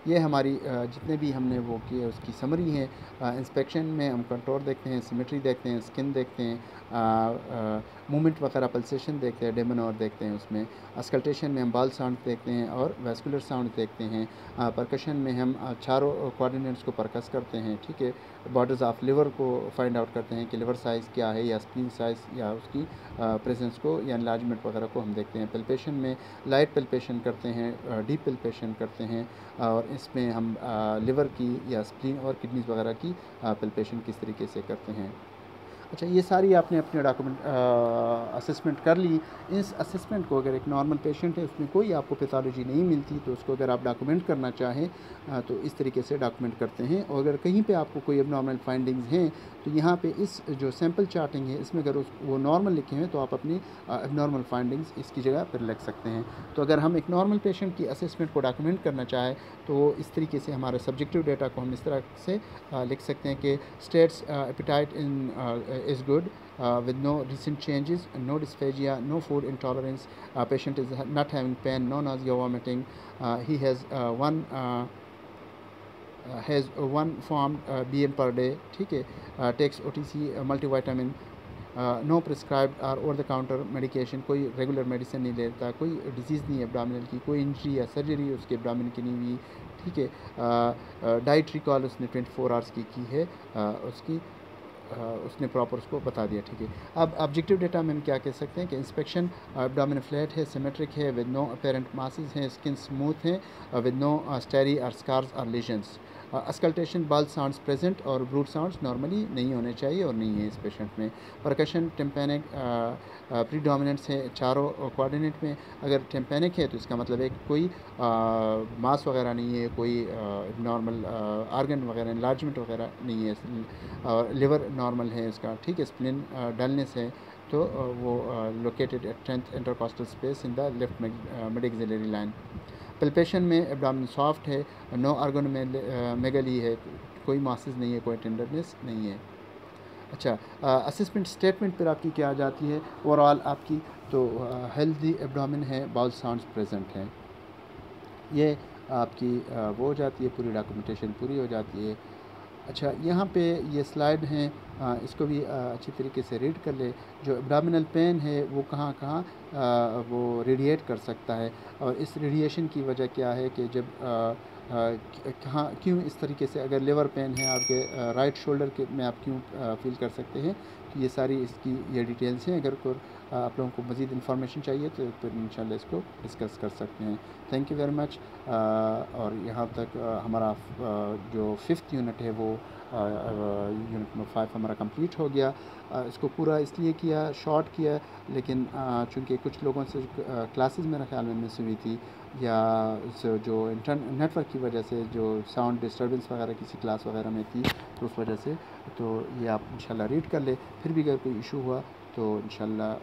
ये हमारी जितने भी हमने वो किए उसकी समरी है। इंस्पेक्शन में हम कंटोर देखते हैं, सिमेट्री देखते हैं, स्किन देखते हैं, मूवमेंट वगैरह, पल्सेशन देखते हैं, डेमोनोर देखते हैं। उसमें अस्कल्टेशन में हम बाल साउंड देखते हैं और वेस्कुलर साउंड देखते हैं। परकशन में हम चारों कोऑर्डिनेट्स को परकस करते हैं। ठीक है, बॉर्डर्स ऑफ लिवर को फाइंड आउट करते हैं कि लिवर साइज़ क्या है या स्प्लीन साइज़ या उसकी प्रेजेंस को या एनलार्जमेंट वगैरह को हम देखते हैं। पल्पेशन में लाइट पल्पेशन करते हैं, डीप पल्पेशन करते हैं, और इसमें हम लिवर की या स्प्लीन और किडनीज वगैरह की पल्पेशन किस तरीके से करते हैं। अच्छा, ये सारी आपने अपने डॉक्यूमेंट असेसमेंट कर ली। इस असेसमेंट को अगर एक नॉर्मल पेशेंट है उसमें कोई आपको पैथोलॉजी नहीं मिलती तो उसको अगर आप डॉक्यूमेंट करना चाहें तो इस तरीके से डॉक्यूमेंट करते हैं। और अगर कहीं पे आपको कोई एबनॉर्मल फाइंडिंग्स हैं तो यहाँ पे इस जो सैम्पल चार्टिंग है इसमें अगर वो नॉर्मल लिखे हैं तो आप अपनी एबनॉर्मल फाइंडिंग्स इसकी जगह पर लिख सकते हैं। तो अगर हम एक नॉर्मल पेशेंट की असेसमेंट को डॉक्यूमेंट करना चाहें तो इस तरीके से हमारे सब्जेक्टिव डेटा को हम इस तरह से लिख सकते हैं कि states appetite in is good with no recent changes, no dysphagia, no food intolerance. Patient is not having pain, no nausea, vomiting. He has one formed BM per day. ठीक है, takes OTC multivitamin. No prescribed और over the counter medication, कोई regular medicine नहीं लेता, कोई disease नहीं है abdominal की, कोई इंजरी या सर्जरी उसके एब्डोमिनल की नहीं हुई। ठीक है, डाइट रिकॉल उसने 24 आवर्स की है, उसकी उसने प्रॉपर उसको बता दिया। ठीक है, अब ऑब्जेक्टिव डेटा में हम क्या कह सकते हैं कि इंस्पेक्शन एब्डोमिनल फ्लैट है, सिमेट्रिक है, विद नो अपेरेंट मासेस हैं, स्किन स्मूथ है, विद नो स्टेरी और स्कार्स और लेजन्स। अस्कल्टेशन बाल साउंड्स प्रेजेंट और ब्रूट साउंड्स नॉर्मली नहीं होने चाहिए और नहीं है इस पेशेंट में। परकशन टिम्पैनिक प्रीडोमिनेंट्स है चारों कोऑर्डिनेट में। अगर टिम्पैनिक है तो इसका मतलब है कि कोई मास वगैरह नहीं है, कोई नॉर्मल आर्गन वगैरह एनलार्जमेंट वगैरह नहीं है, लिवर नॉर्मल है इसका। ठीक है, स्प्लिन डलनेस है तो वो located at 10th intercostal space in the left mid axillary line. Palpation में एब्डोमेन सॉफ्ट है, नो आर्गन में मेगली है, कोई मासेस नहीं है, कोई टेंडरनेस नहीं है। अच्छा, असेसमेंट स्टेटमेंट पर आपकी क्या आ जाती है ओवरऑल आपकी, तो हेल्दी एब्डोमेन है, बाउल साउंड्स प्रेजेंट हैं, ये आपकी वो हो जाती है, पूरी डॉक्यूमेंटेशन पूरी हो जाती है। अच्छा, यहाँ पे ये स्लाइड हैं, इसको भी अच्छी तरीके से रीड कर ले। जो एब्डोमिनल पेन है वो कहाँ कहाँ वो रेडिएट कर सकता है और इस रेडिएशन की वजह क्या है कि जब कहाँ क्यों इस तरीके से, अगर लिवर पेन है आपके राइट शोल्डर के में आप क्यों फील कर सकते हैं, तो ये सारी इसकी ये डिटेल्स हैं। अगर कोई आप लोगों को मज़ीद इन्फॉर्मेशन चाहिए तो फिर इंशाल्लाह इसको डिस्कस कर सकते हैं। Thank you very much. और यहाँ तक हमारा जो 5th यूनिट है वो यूनिट नंबर 5 हमारा कंप्लीट हो गया। इसको पूरा इसलिए किया, शॉर्ट किया, लेकिन चूँकि कुछ लोगों से क्लासेस मेरे ख्याल में मिस हुई थी या जो नेटवर्क की वजह से जो साउंड डिस्टर्बेंस वगैरह किसी क्लास वगैरह में थी तो उस वजह से, तो ये आप इंशाल्लाह रीड कर ले। फिर भी अगर कोई इशू हुआ तो इंशाल्लाह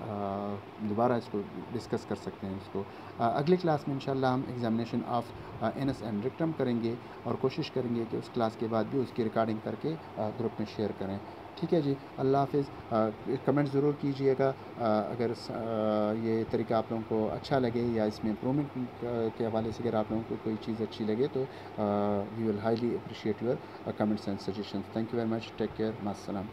दोबारा इसको डिस्कस कर सकते हैं इसको। अगली क्लास में इंशाल्लाह हम examination of anus and rectum करेंगे और कोशिश करेंगे कि उस क्लास के बाद भी उसकी रिकॉर्डिंग करके ग्रुप में शेयर करें। ठीक है जी, अल्लाह हाफ़िज़। कमेंट ज़रूर कीजिएगा अगर ये तरीका आप लोगों को अच्छा लगे या इसमें इम्प्रूवमेंट के हवाले से अगर आप लोगों को कोई चीज़ अच्छी लगे तो we will highly appreciate your comments and suggestions. Thank you very much, take care, मास्सलाम।